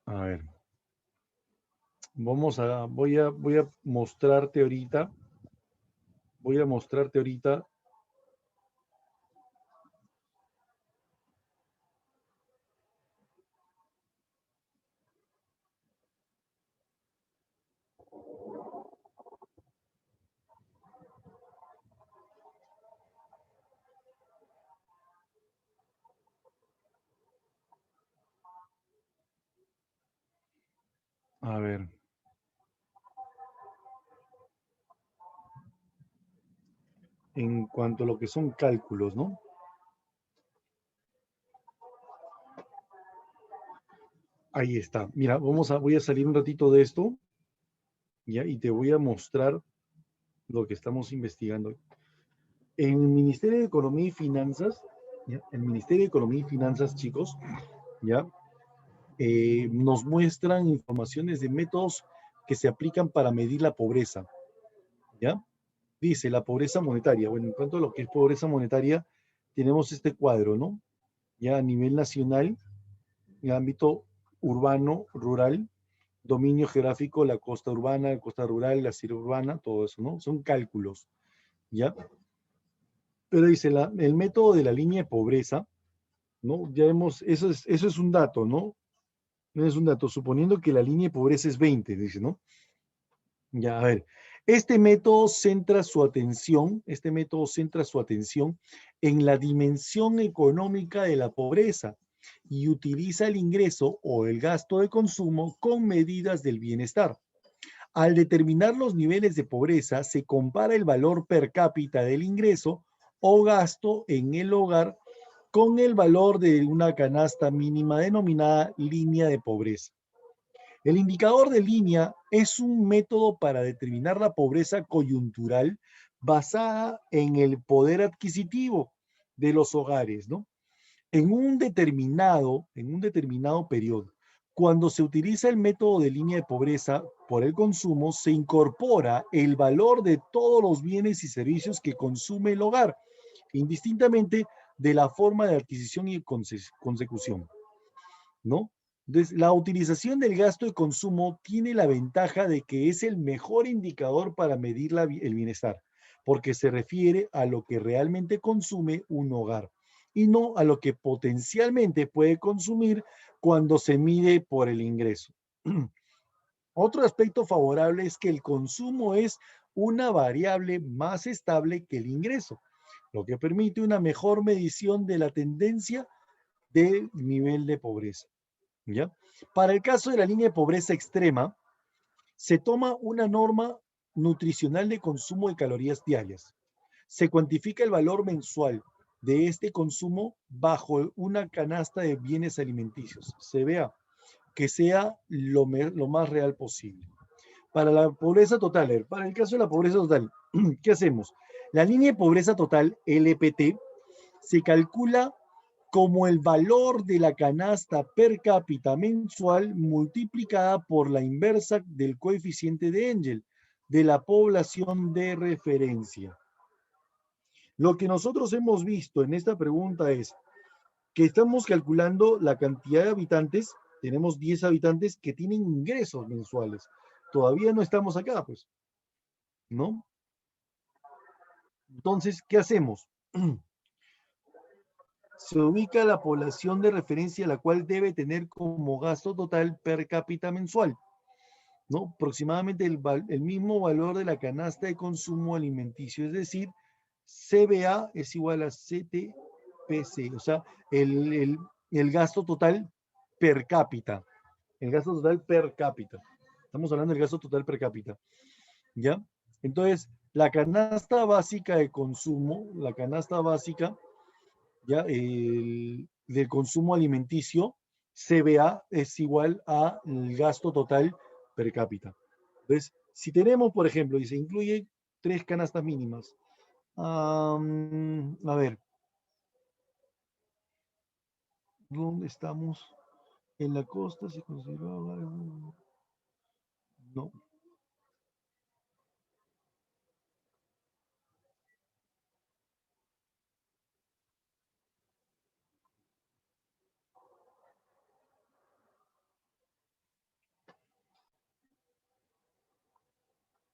A ver. Voy a mostrarte ahorita. Voy a mostrarte ahorita. A ver. En cuanto a lo que son cálculos, ¿no? Ahí está. Mira, voy a salir un ratito de esto, ¿ya? Y te voy a mostrar lo que estamos investigando. En el Ministerio de Economía y Finanzas, ¿ya? El Ministerio de Economía y Finanzas, chicos, ¿ya? Nos muestran informaciones de métodos que se aplican para medir la pobreza, ¿ya? Dice la pobreza monetaria. Bueno, en cuanto a lo que es pobreza monetaria, tenemos este cuadro, ¿no? Ya a nivel nacional, en ámbito urbano, rural, dominio geográfico, la costa urbana, la costa rural, la sierra urbana, todo eso, ¿no? Son cálculos, ¿ya? Pero dice, el método de la línea de pobreza, ¿no? Ya vemos, eso es un dato, ¿no? No es un dato, suponiendo que la línea de pobreza es 20, dice, ¿no? Ya, a ver, este método centra su atención en la dimensión económica de la pobreza y utiliza el ingreso o el gasto de consumo con medidas del bienestar. Al determinar los niveles de pobreza, se compara el valor per cápita del ingreso o gasto en el hogar con el valor de una canasta mínima denominada línea de pobreza. El indicador de línea es un método para determinar la pobreza coyuntural basada en el poder adquisitivo de los hogares, ¿no? En un determinado periodo. Cuando se utiliza el método de línea de pobreza por el consumo, se incorpora el valor de todos los bienes y servicios que consume el hogar, indistintamente de la forma de adquisición y consecución, ¿no? Entonces, la utilización del gasto de consumo tiene la ventaja de que es el mejor indicador para medir el bienestar, porque se refiere a lo que realmente consume un hogar y no a lo que potencialmente puede consumir cuando se mide por el ingreso. Otro aspecto favorable es que el consumo es una variable más estable que el ingreso, lo que permite una mejor medición de la tendencia del nivel de pobreza, ¿ya? Para el caso de la línea de pobreza extrema, se toma una norma nutricional de consumo de calorías diarias. Se cuantifica el valor mensual de este consumo bajo una canasta de bienes alimenticios. Se vea que sea lo más real posible. Para la pobreza total, para el caso de la pobreza total, ¿qué hacemos? La línea de pobreza total, LPT, se calcula como el valor de la canasta per cápita mensual multiplicada por la inversa del coeficiente de Engel de la población de referencia. Lo que nosotros hemos visto en esta pregunta es que estamos calculando la cantidad de habitantes, tenemos 10 habitantes que tienen ingresos mensuales. Todavía no estamos acá, pues, ¿no? Entonces, ¿qué hacemos? Se ubica la población de referencia, la cual debe tener como gasto total per cápita mensual, ¿no? Aproximadamente el mismo valor de la canasta de consumo alimenticio, es decir, CBA es igual a CTPC, o sea, el gasto total per cápita. El gasto total per cápita. Estamos hablando del gasto total per cápita, ¿ya? Entonces, la canasta básica de consumo, la canasta básica, ¿ya? Del consumo alimenticio, CBA es igual al gasto total per cápita. Entonces, si tenemos, por ejemplo, y se incluye 3 canastas mínimas, a ver, ¿Dónde estamos? En la costa se consideraba... No.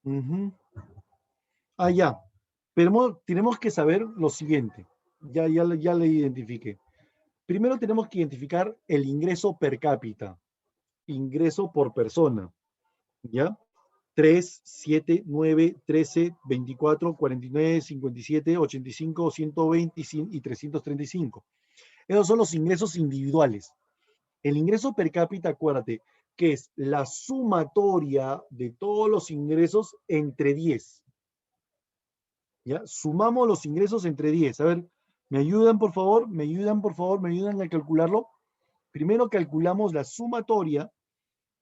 Ujú. Ah, ya. Pero tenemos que saber lo siguiente. Ya le identifiqué. Primero tenemos que identificar el ingreso per cápita. Ingreso por persona. ¿Ya? 3, 7, 9, 13, 24, 49, 57, 85, 120 y 335. Esos son los ingresos individuales. El ingreso per cápita, acuérdate, que es la sumatoria de todos los ingresos entre 10. ¿Ya? Sumamos los ingresos entre 10. A ver, ¿me ayudan, por favor? ¿Me ayudan, por favor? ¿Me ayudan a calcularlo? Primero calculamos la sumatoria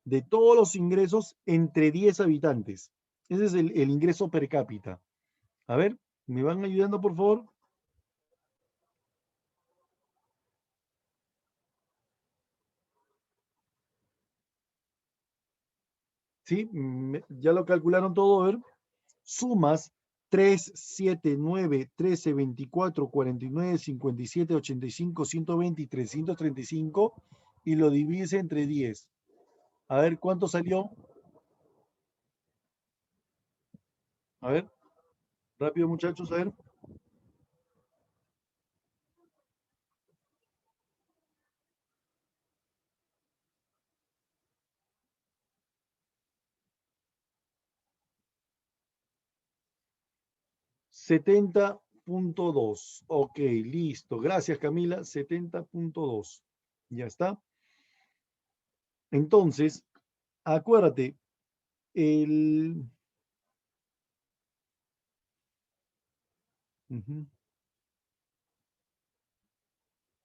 de todos los ingresos entre 10 habitantes. Ese es el ingreso per cápita. A ver, ¿me van ayudando, por favor? ¿Sí? ¿Ya lo calcularon todo? A ver. Sumas 3, 7, 9, 13, 24, 49, 57, 85, 120 y 335 y lo divides entre 10. A ver, ¿cuánto salió? A ver, rápido muchachos, a ver. $70.2. Ok, listo. Gracias, Camila. 70.2. Ya está. Entonces, acuérdate, el...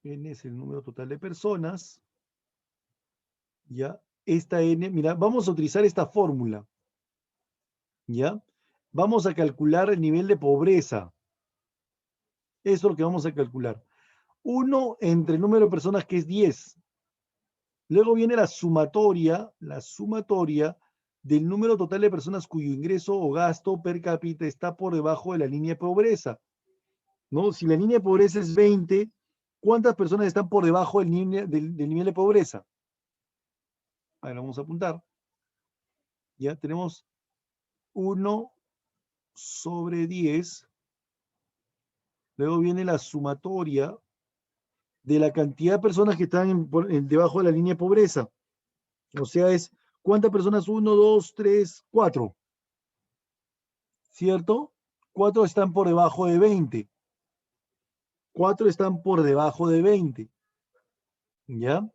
N es el número total de personas. Ya. Esta N, mira, vamos a utilizar esta fórmula. ¿Ya? Vamos a calcular el nivel de pobreza. Eso es lo que vamos a calcular. 1 entre el número de personas, que es 10. Luego viene la sumatoria del número total de personas cuyo ingreso o gasto per cápita está por debajo de la línea de pobreza. ¿No? Si la línea de pobreza es 20, ¿cuántas personas están por debajo del nivel de pobreza? A ver, vamos a apuntar. Ya tenemos 1 sobre 10. Luego viene la sumatoria de la cantidad de personas que están debajo de la línea de pobreza. O sea, es ¿cuántas personas? 1, 2, 3, 4. ¿Cierto? 4 están por debajo de 20. 4 están por debajo de 20. ¿Ya?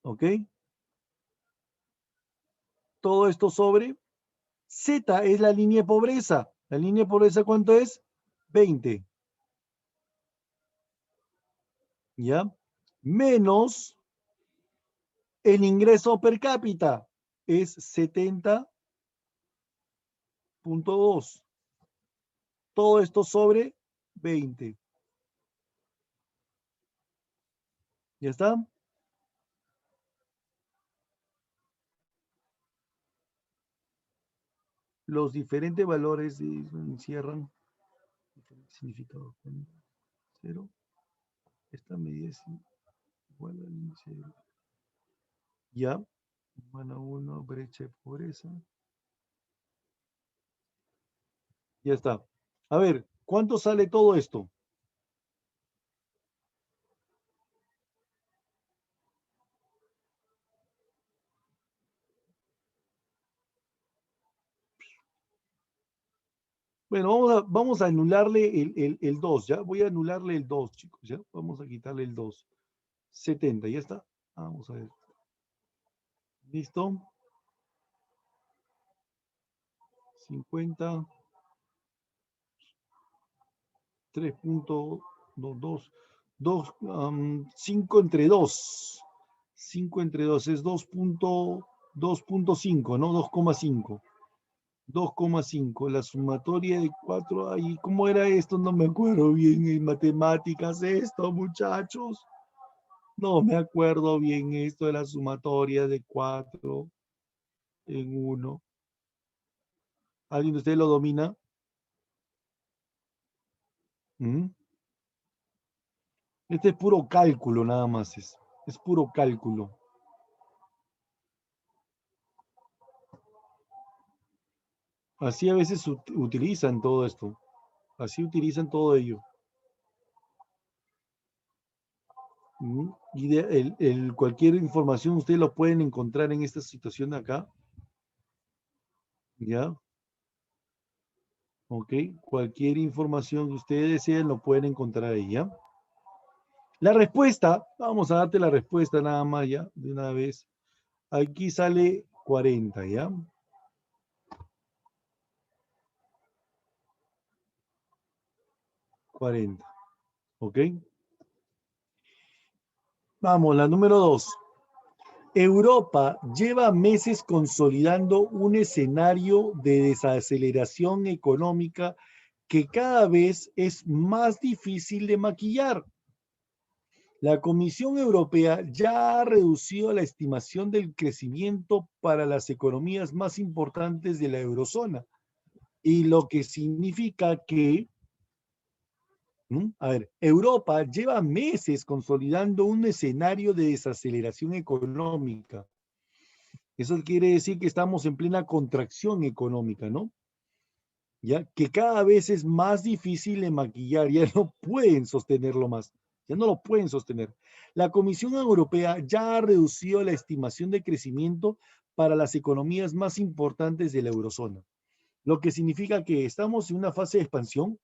¿Ok? Todo esto sobre Z es la línea de pobreza. ¿La línea de pobreza cuánto es? 20. ¿Ya? Menos el ingreso per cápita es 70.2. Todo esto sobre 20. ¿Ya está? Los diferentes valores encierran diferentes significados. 0. Esta medida es igual al índice de... Ya. 1, brecha de pobreza. Ya está. A ver, ¿cuánto sale todo esto? Bueno, vamos a anularle el 2, ¿ya? Voy a anularle el 2, chicos, ¿ya? Vamos a quitarle el 2. 70, ¿ya está? Vamos a ver. ¿Listo? 50. 3.22. 5 entre 2. 5 entre 2 es 2.5, ¿no? 2,5. 2,5. La sumatoria de 4. Ay, ¿cómo era esto? No me acuerdo bien en matemáticas esto, muchachos. No me acuerdo bien esto de la sumatoria de 4 en 1. ¿Alguien de ustedes lo domina? ¿Mm? Este es puro cálculo, nada más es puro cálculo. Así a veces utilizan todo esto. Así utilizan todo ello. Y cualquier información ustedes lo pueden encontrar en esta situación de acá. ¿Ya? Ok. Cualquier información que ustedes deseen lo pueden encontrar ahí, ¿ya? La respuesta, vamos a darte la respuesta nada más ya, de una vez. Aquí sale 40, ¿ya? $40. ¿Ok? Vamos, la número 2. Europa lleva meses consolidando un escenario de desaceleración económica que cada vez es más difícil de maquillar. La Comisión Europea ya ha reducido la estimación del crecimiento para las economías más importantes de la eurozona, y lo que significa que, Europa lleva meses consolidando un escenario de desaceleración económica. Eso quiere decir que estamos en plena contracción económica, ¿no? Ya que cada vez es más difícil de maquillar, ya no pueden sostenerlo más, ya no lo pueden sostener. La Comisión Europea ya ha reducido la estimación de crecimiento para las economías más importantes de la eurozona, lo que significa que estamos en una fase de expansión.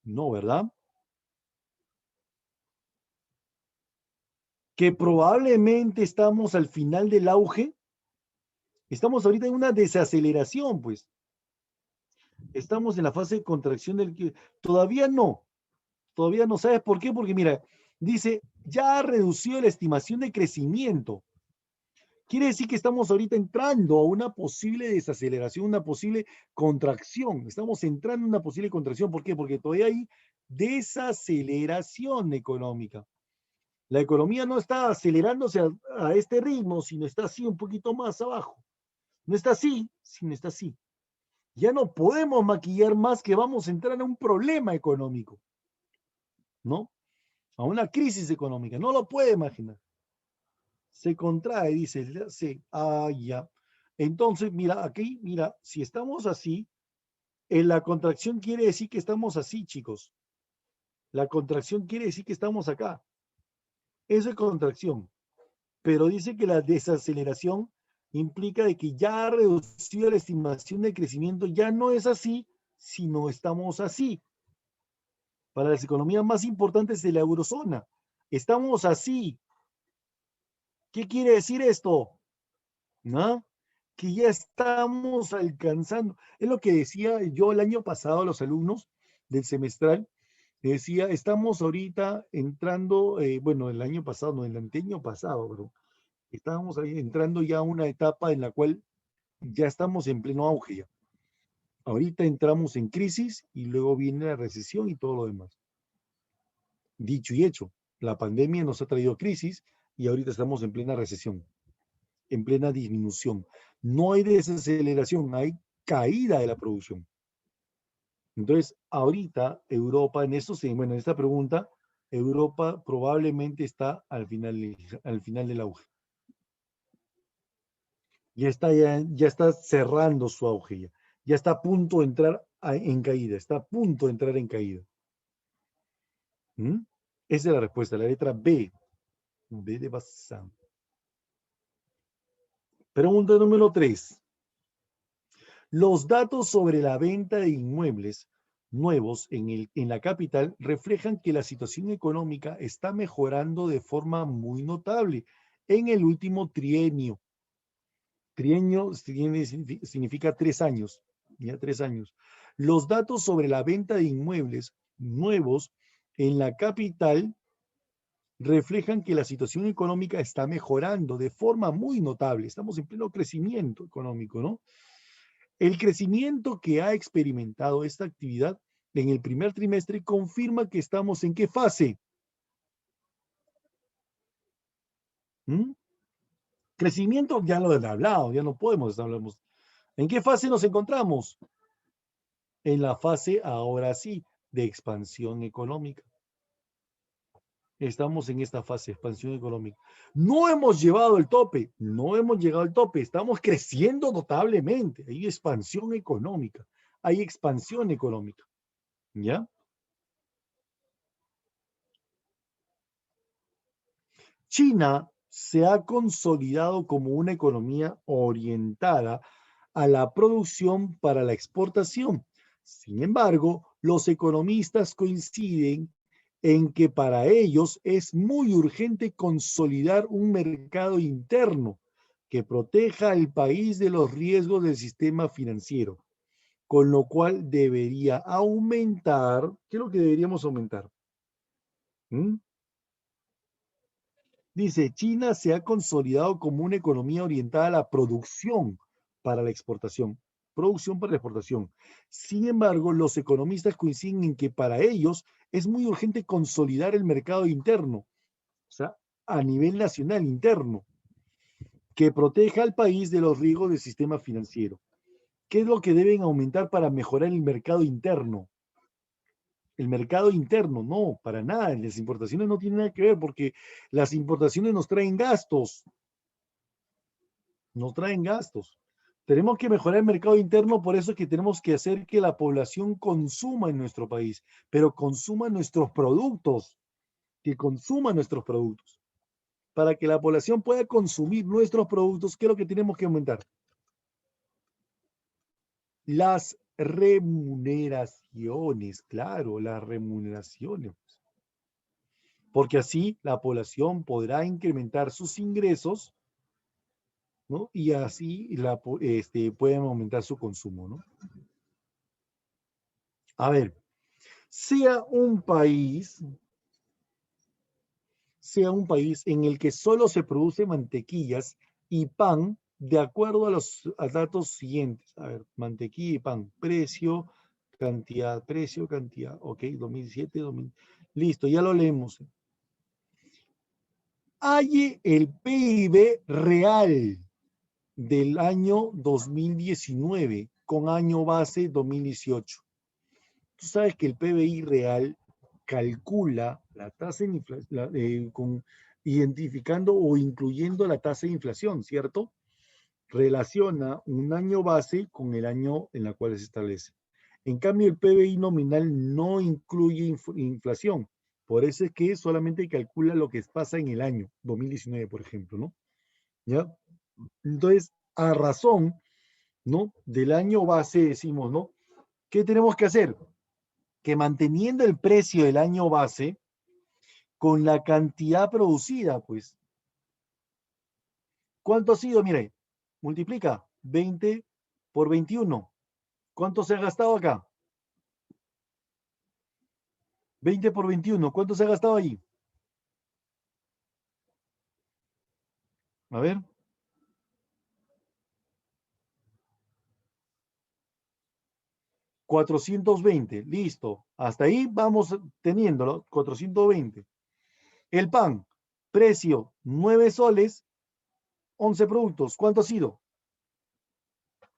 No, ¿verdad? Que probablemente estamos al final del auge. Estamos ahorita en una desaceleración, pues. Estamos en la fase de contracción del que todavía no. ¿Sabes por qué? Porque mira, dice, ya ha reducido la estimación de crecimiento. Quiere decir que estamos ahorita entrando a una posible desaceleración, una posible contracción. Estamos entrando en una posible contracción. ¿Por qué? Porque todavía hay desaceleración económica. La economía no está acelerándose a este ritmo, sino está así un poquito más abajo. No está así, sino está así. Ya no podemos maquillar más que vamos a entrar en un problema económico, ¿no? A una crisis económica. No lo puede imaginar. Se contrae, dice, ya. Entonces, mira, aquí, mira, si estamos así, en la contracción quiere decir que estamos así, chicos. La contracción quiere decir que estamos acá. Eso es contracción. Pero dice que la desaceleración implica de que ya ha reducido la estimación de crecimiento, ya no es así, sino estamos así. Para las economías más importantes de la eurozona, estamos así. ¿Qué quiere decir esto? ¿No? Que ya estamos alcanzando. Es lo que decía yo el año pasado a los alumnos del semestral. Decía, estamos ahorita entrando, bueno, el año pasado, no, el anteaño pasado, pero estábamos ahí entrando ya a una etapa en la cual ya estamos en pleno auge ya. Ahorita entramos en crisis y luego viene la recesión y todo lo demás. Dicho y hecho, la pandemia nos ha traído crisis y ahorita estamos en plena recesión, en plena disminución. No hay desaceleración, hay caída de la producción. Entonces, ahorita Europa, en esta pregunta, Europa probablemente está al final del auge. Ya está cerrando su auge, ya está a punto de entrar en caída, está a punto de entrar en caída. Esa es la respuesta, la letra B. B de Bazán. Pregunta número 3. Los datos sobre la venta de inmuebles nuevos en la capital reflejan que la situación económica está mejorando de forma muy notable en el último trienio. Trienio significa 3 años, ya 3 años. Los datos sobre la venta de inmuebles nuevos en la capital reflejan que la situación económica está mejorando de forma muy notable. Estamos en pleno crecimiento económico, ¿no? El crecimiento que ha experimentado esta actividad en el primer trimestre confirma que estamos en qué fase. ¿Mm? Crecimiento, ya lo he hablado, ya no podemos hablar. ¿En qué fase nos encontramos? En la fase, ahora sí, de expansión económica. Estamos en esta fase de expansión económica. No hemos llevado el tope, no hemos llegado al tope, estamos creciendo notablemente. Hay expansión económica, hay expansión económica. ¿Ya? China se ha consolidado como una economía orientada a la producción para la exportación. Sin embargo, los economistas coinciden en que para ellos es muy urgente consolidar un mercado interno que proteja al país de los riesgos del sistema financiero, con lo cual debería aumentar. ¿Qué es lo que deberíamos aumentar? Dice, China se ha consolidado como una economía orientada a la producción para la exportación. Producción para la exportación. Sin embargo, los economistas coinciden en que para ellos es muy urgente consolidar el mercado interno, o sea, a nivel nacional interno, que proteja al país de los riesgos del sistema financiero. ¿Qué es lo que deben aumentar para mejorar el mercado interno? El mercado interno, no, para nada. Las importaciones no tienen nada que ver porque las importaciones nos traen gastos. Nos traen gastos. Tenemos que mejorar el mercado interno, por eso es que tenemos que hacer que la población consuma en nuestro país, pero consuma nuestros productos, que consuma nuestros productos. Para que la población pueda consumir nuestros productos, ¿qué es lo que tenemos que aumentar? Las remuneraciones, claro, las remuneraciones. Porque así la población podrá incrementar sus ingresos, ¿no? Y así pueden aumentar su consumo, ¿no? A ver, sea un país en el que solo se produce mantequillas y pan de acuerdo a los datos siguientes. A ver, mantequilla y pan, precio, cantidad, ok, 2007, 2000, listo, ya lo leemos. Hay el PIB real del año 2019 con año base 2018. Tú sabes que el PBI real calcula la tasa de inflación, identificando o incluyendo la tasa de inflación, ¿cierto? Relaciona un año base con el año en el cual se establece. En cambio, el PBI nominal no incluye inflación. Por eso es que solamente calcula lo que pasa en el año 2019, por ejemplo, ¿no? ¿Ya? Entonces, a razón, ¿no? Del año base decimos, ¿no? ¿Qué tenemos que hacer? Que manteniendo el precio del año base con la cantidad producida, pues. ¿Cuánto ha sido? Mire, multiplica 20 por 21. ¿Cuánto se ha gastado acá? 20 por 21. ¿Cuánto se ha gastado allí? A ver. 420. Listo. Hasta ahí vamos teniéndolo. 420. El pan, precio 9 soles, 11 productos. ¿Cuánto ha sido?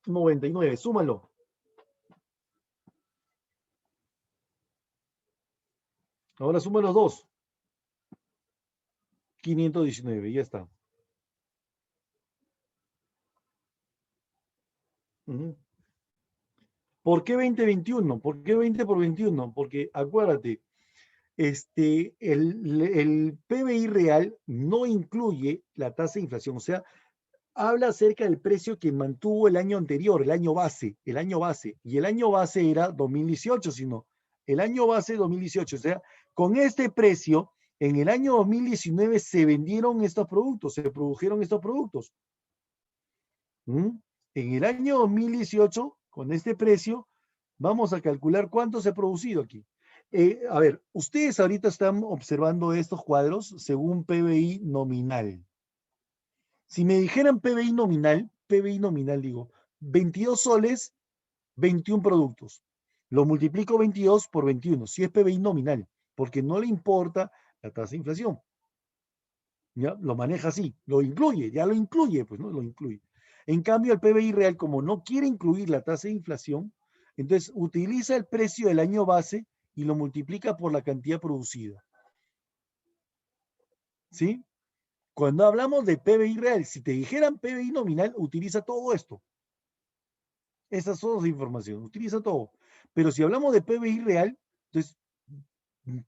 99. Súmalo. Ahora suma los dos. 519. Ya está. ¿Por qué 20-21? ¿Por qué 20 por 21? Porque acuérdate, el PBI real no incluye la tasa de inflación, o sea, habla acerca del precio que mantuvo el año anterior, el año base, y el año base era 2018, sino el año base 2018, o sea, con este precio, en el año 2019 se vendieron estos productos, se produjeron estos productos. En el año 2018, con este precio, vamos a calcular cuánto se ha producido aquí. A ver, ustedes ahorita están observando estos cuadros según PBI nominal. Si me dijeran PBI nominal digo, 22 soles, 21 productos. Lo multiplico 22 por 21, si es PBI nominal, porque no le importa la tasa de inflación. ¿Ya? Lo maneja así, lo incluye, ya lo incluye, pues no lo incluye. En cambio, el PBI real, como no quiere incluir la tasa de inflación, entonces utiliza el precio del año base y lo multiplica por la cantidad producida. ¿Sí? Cuando hablamos de PBI real, si te dijeran PBI nominal, utiliza todo esto. Esas son las informaciones, utiliza todo. Pero si hablamos de PBI real, entonces,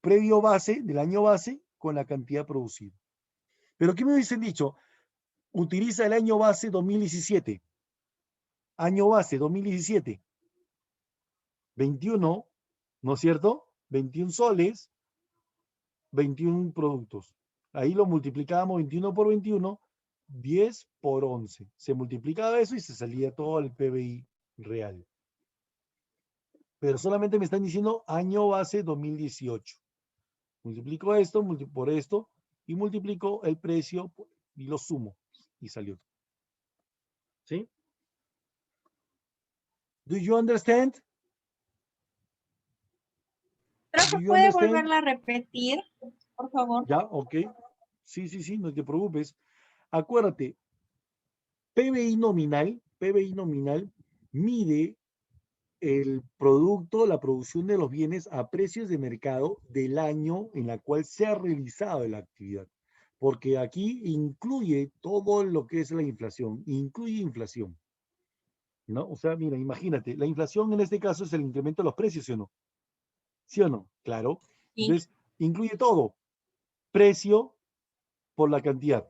previo base, del año base, con la cantidad producida. Pero ¿qué me hubiesen dicho? Utiliza el año base 2017. Año base 2017. 21, ¿no es cierto? 21 soles, 21 productos. Ahí lo multiplicábamos 21 por 21, 10 por 11. Se multiplicaba eso y se salía todo el PBI real. Pero solamente me están diciendo año base 2018. Multiplico esto por esto y multiplico el precio y lo sumo y salió. ¿Sí? Do you understand? Profe, Do you ¿puede understand? volverla a repetir, por favor? Ya, ok. Sí, no te preocupes. Acuérdate, PBI nominal mide el producto, la producción de los bienes a precios de mercado del año en la cual se ha realizado la actividad. Porque aquí incluye todo lo que es la inflación, incluye inflación. ¿No? O sea, mira, imagínate, la inflación en este caso es el incremento de los precios, ¿sí o no? ¿Sí o no? Claro. Sí. Entonces, incluye todo. Precio por la cantidad.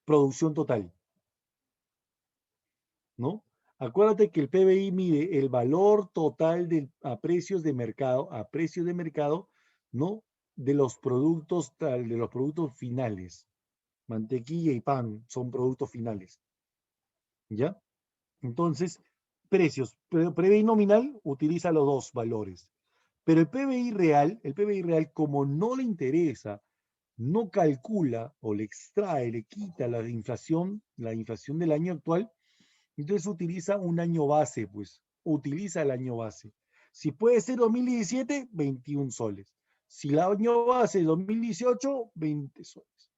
Producción total. ¿No? Acuérdate que el PBI mide el valor total a precios de mercado, ¿no? De los productos finales. Mantequilla y pan son productos finales. ¿Ya? Entonces, precios. PBI nominal utiliza los dos valores. Pero el PBI real, como no le interesa, no calcula o le extrae, le quita la inflación del año actual, entonces utiliza un año base, pues, utiliza el año base. Si puede ser 2017, 21 soles. Si el año base es 2018, 20 soles.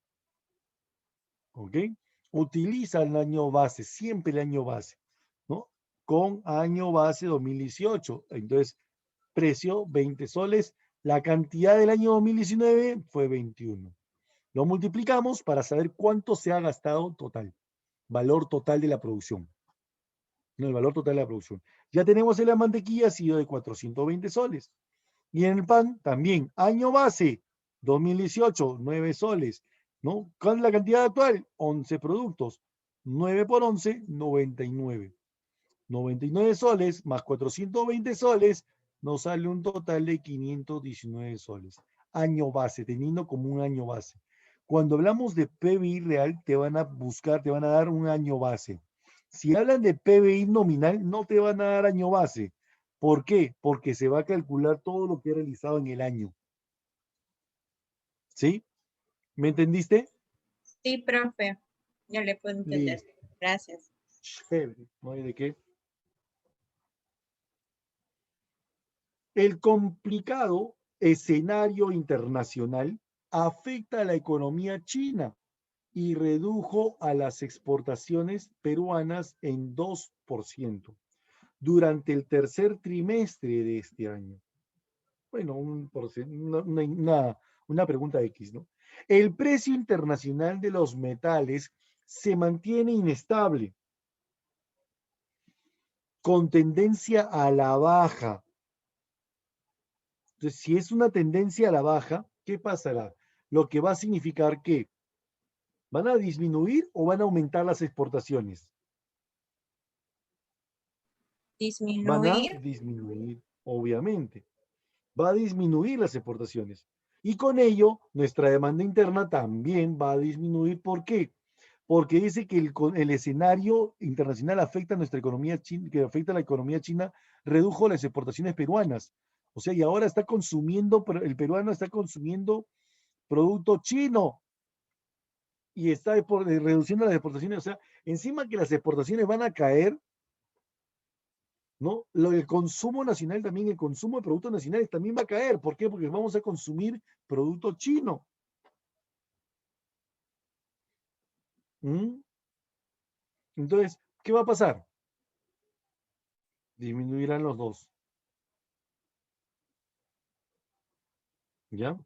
¿Ok? Utiliza el año base, siempre el año base, ¿no? Con año base 2018. Entonces, precio 20 soles. La cantidad del año 2019 fue 21. Lo multiplicamos para saber cuánto se ha gastado total. Valor total de la producción. No, el valor total de la producción. Ya tenemos en la mantequilla, ha sido de 420 soles. Y en el pan también, año base, 2018, 9 soles. ¿No? ¿Cuál es la cantidad actual? 11 productos. 9 por 11, 99. 99 soles más 420 soles nos sale un total de 519 soles. Año base, teniendo como un año base. Cuando hablamos de PBI real, te van a dar un año base. Si hablan de PBI nominal, no te van a dar año base. ¿Por qué? Porque se va a calcular todo lo que he realizado en el año. ¿Sí? ¿Me entendiste? Sí, profe. Ya le puedo entender. Listo. Gracias. Chévere. No hay de qué. El complicado escenario internacional afecta a la economía china y redujo a las exportaciones peruanas en 2% durante el tercer trimestre de este año. Bueno, una pregunta X, ¿no? El precio internacional de los metales se mantiene inestable, con tendencia a la baja. Entonces, si es una tendencia a la baja, ¿qué pasará? Lo que va a significar que ¿van a disminuir o van a aumentar las exportaciones? Van a Disminuir. disminuir, obviamente. Va a disminuir las exportaciones. Y con ello, nuestra demanda interna también va a disminuir. ¿Por qué? Porque dice que el escenario internacional afecta a nuestra economía china, que afecta a la economía china, redujo las exportaciones peruanas. O sea, y ahora el peruano está consumiendo producto chino y está reduciendo las exportaciones. O sea, encima que las exportaciones van a caer, ¿no? El consumo nacional también, el consumo de productos nacionales también va a caer. ¿Por qué? Porque vamos a consumir producto chino. ¿Mm? Entonces, ¿qué va a pasar? Disminuirán los dos. ¿Ya?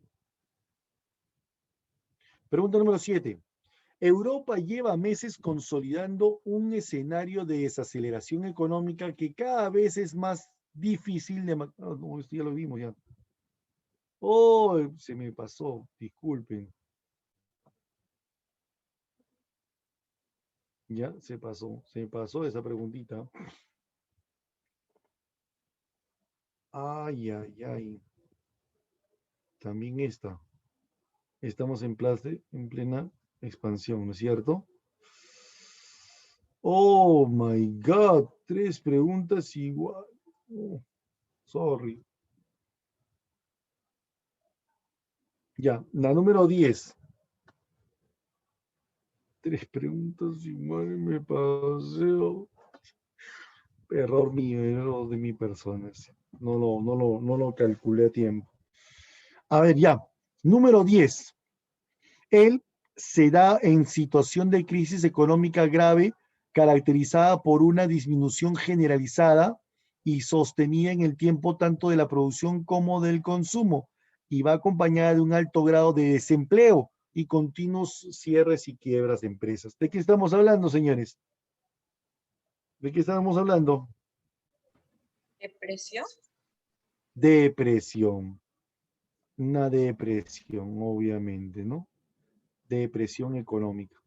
Pregunta número 7. Europa lleva meses consolidando un escenario de desaceleración económica que cada vez es más difícil de... no, esto ya lo vimos ya. Oh, se me pasó, disculpen. Ya, se me pasó esa preguntita. Ay, ay, ay. También esta. Estamos en plena expansión, ¿no es cierto? Oh my God, 3 preguntas igual. Oh, sorry. Ya, la número 10. 3 preguntas igual, me paseo. Error mío, error de mi persona. No lo calculé a tiempo. A ver, ya. Número 10. Él se da en situación de crisis económica grave caracterizada por una disminución generalizada y sostenida en el tiempo tanto de la producción como del consumo, y va acompañada de un alto grado de desempleo y continuos cierres y quiebras de empresas. ¿De qué estamos hablando, señores? ¿De qué estamos hablando? ¿Depresión? Depresión. Una depresión, obviamente, ¿no? Depresión económica.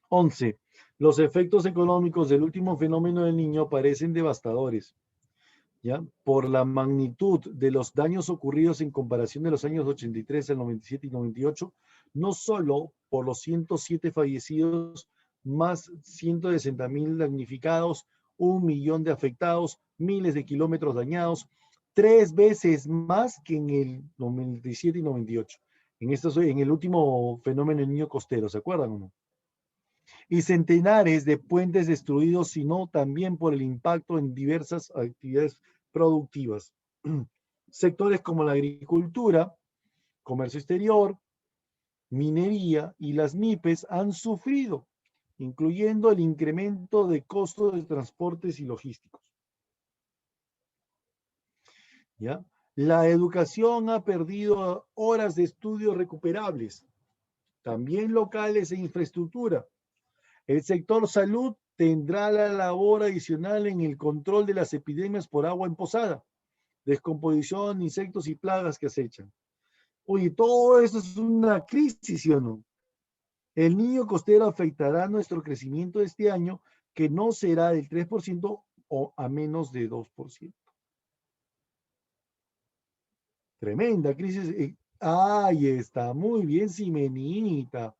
11. Los efectos económicos del último fenómeno del Niño parecen devastadores, ¿ya? Por la magnitud de los daños ocurridos en comparación de los años 83 al 97 y 98, no solo por los 107 fallecidos, más 160.000 damnificados, 1 millón de afectados, miles de kilómetros dañados, 3 veces más que en el 97 y 98. En el último fenómeno del Niño costero, ¿se acuerdan o no? Y centenares de puentes destruidos, sino también por el impacto en diversas actividades productivas. Sectores como la agricultura, comercio exterior, minería y las MIPES han sufrido, incluyendo el incremento de costos de transportes y logísticos. ¿Ya? La educación ha perdido horas de estudio recuperables, también locales e infraestructura. El sector salud tendrá la labor adicional en el control de las epidemias por agua emposada, descomposición, insectos y plagas que acechan. Oye, todo eso es una crisis, ¿sí o no? El Niño costero afectará nuestro crecimiento de este año, que no será del 3% o a menos de 2%. Tremenda crisis. Ahí está, muy bien, Simenita.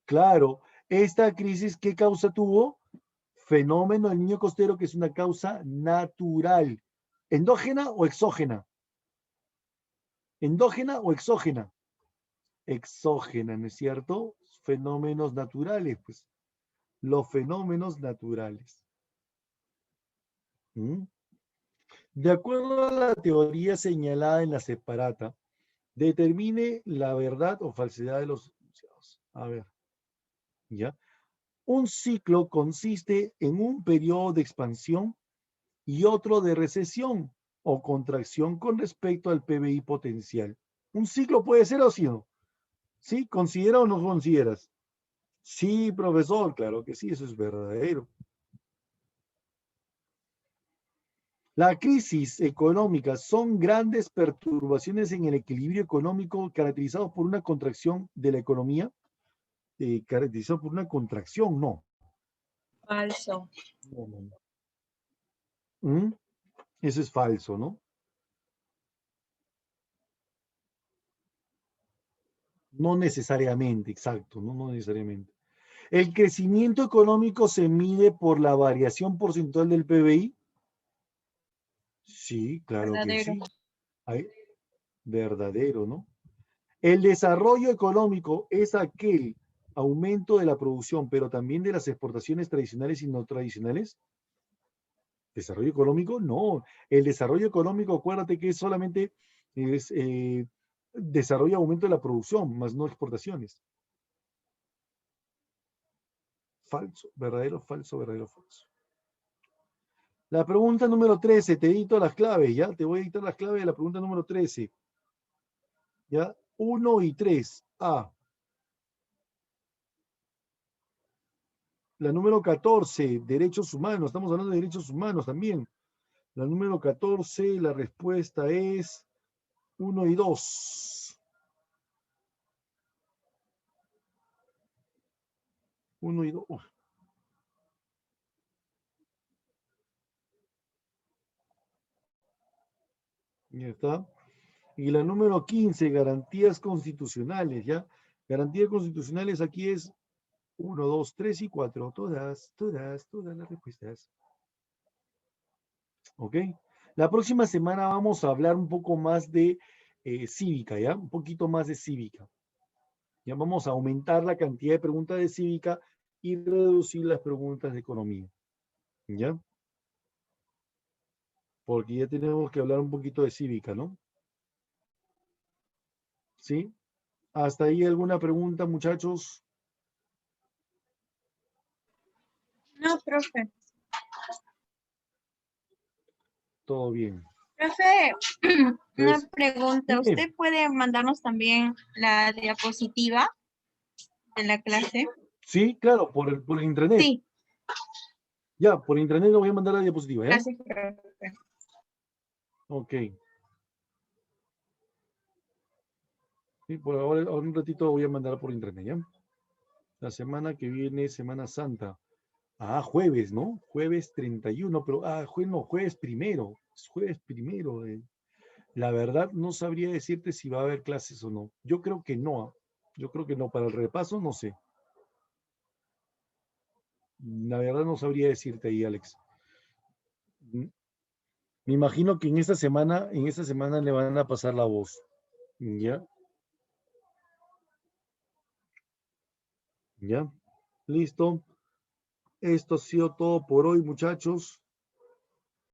Claro, esta crisis, ¿qué causa tuvo? Fenómeno del Niño costero, que es una causa natural. ¿Endógena o exógena? ¿Endógena o exógena? Exógena, ¿no es cierto? Fenómenos naturales, pues. Los fenómenos naturales. ¿Mm? De acuerdo a la teoría señalada en la separata, determine la verdad o falsedad de los enunciados. A ver, ¿ya? Un ciclo consiste en un periodo de expansión y otro de recesión o contracción con respecto al PBI potencial. ¿Un ciclo puede ser o sí o no? ¿Sí? ¿Considera o no consideras? Sí, profesor, claro que sí, eso es verdadero. La crisis económica son grandes perturbaciones en el equilibrio económico caracterizados por una contracción de la economía, caracterizado por una contracción, no. Falso. No, no, no. ¿Mm? Eso es falso, ¿no? No necesariamente, exacto, no, no necesariamente. ¿El crecimiento económico se mide por la variación porcentual del PBI? Sí, claro que Verdadero. sí. Verdadero, ¿no? El desarrollo económico es aquel aumento de la producción, pero también de las exportaciones tradicionales y no tradicionales. ¿Desarrollo económico? No. El desarrollo económico, acuérdate que es solamente desarrollo y aumento de la producción, más no exportaciones. Falso, verdadero, falso, verdadero, falso. La pregunta número 13, te edito las claves, ¿ya? Te voy a editar las claves de la pregunta número 13. ¿Ya? 1 y 3. A. La número 14, derechos humanos. Estamos hablando de derechos humanos también. La número 14, la respuesta es 1 y 2. 1 y 2. Ya está. Y la número 15, garantías constitucionales, ¿ya? Garantías constitucionales aquí es 1, 2, 3 y 4. Todas las respuestas. ¿Ok? La próxima semana vamos a hablar un poco más de cívica, ¿ya? Un poquito más de cívica. Ya vamos a aumentar la cantidad de preguntas de cívica y reducir las preguntas de economía. ¿Ya? Porque ya tenemos que hablar un poquito de cívica, ¿no? ¿Sí? ¿Hasta ahí alguna pregunta, muchachos? No, profe. Todo bien. Profe, una Entonces, pregunta. dime. ¿Usted puede mandarnos también la diapositiva de la clase? Sí, claro, por el intranet. Sí, Ya, por internet le voy a mandar la diapositiva, ¿ya? gracias, profe. Ok. Sí, por ahora un ratito voy a mandar por internet, ¿ya? La semana que viene, Semana Santa. Ah, jueves, ¿no? Jueves 31, pero, jueves primero. Es jueves primero. La verdad, no sabría decirte si va a haber clases o no. Yo creo que no. Yo creo que no. Para el repaso, no sé. La verdad, no sabría decirte ahí, Alex. Me imagino que en esta semana le van a pasar la voz. ¿Ya? ¿Ya? Listo. Esto ha sido todo por hoy, muchachos.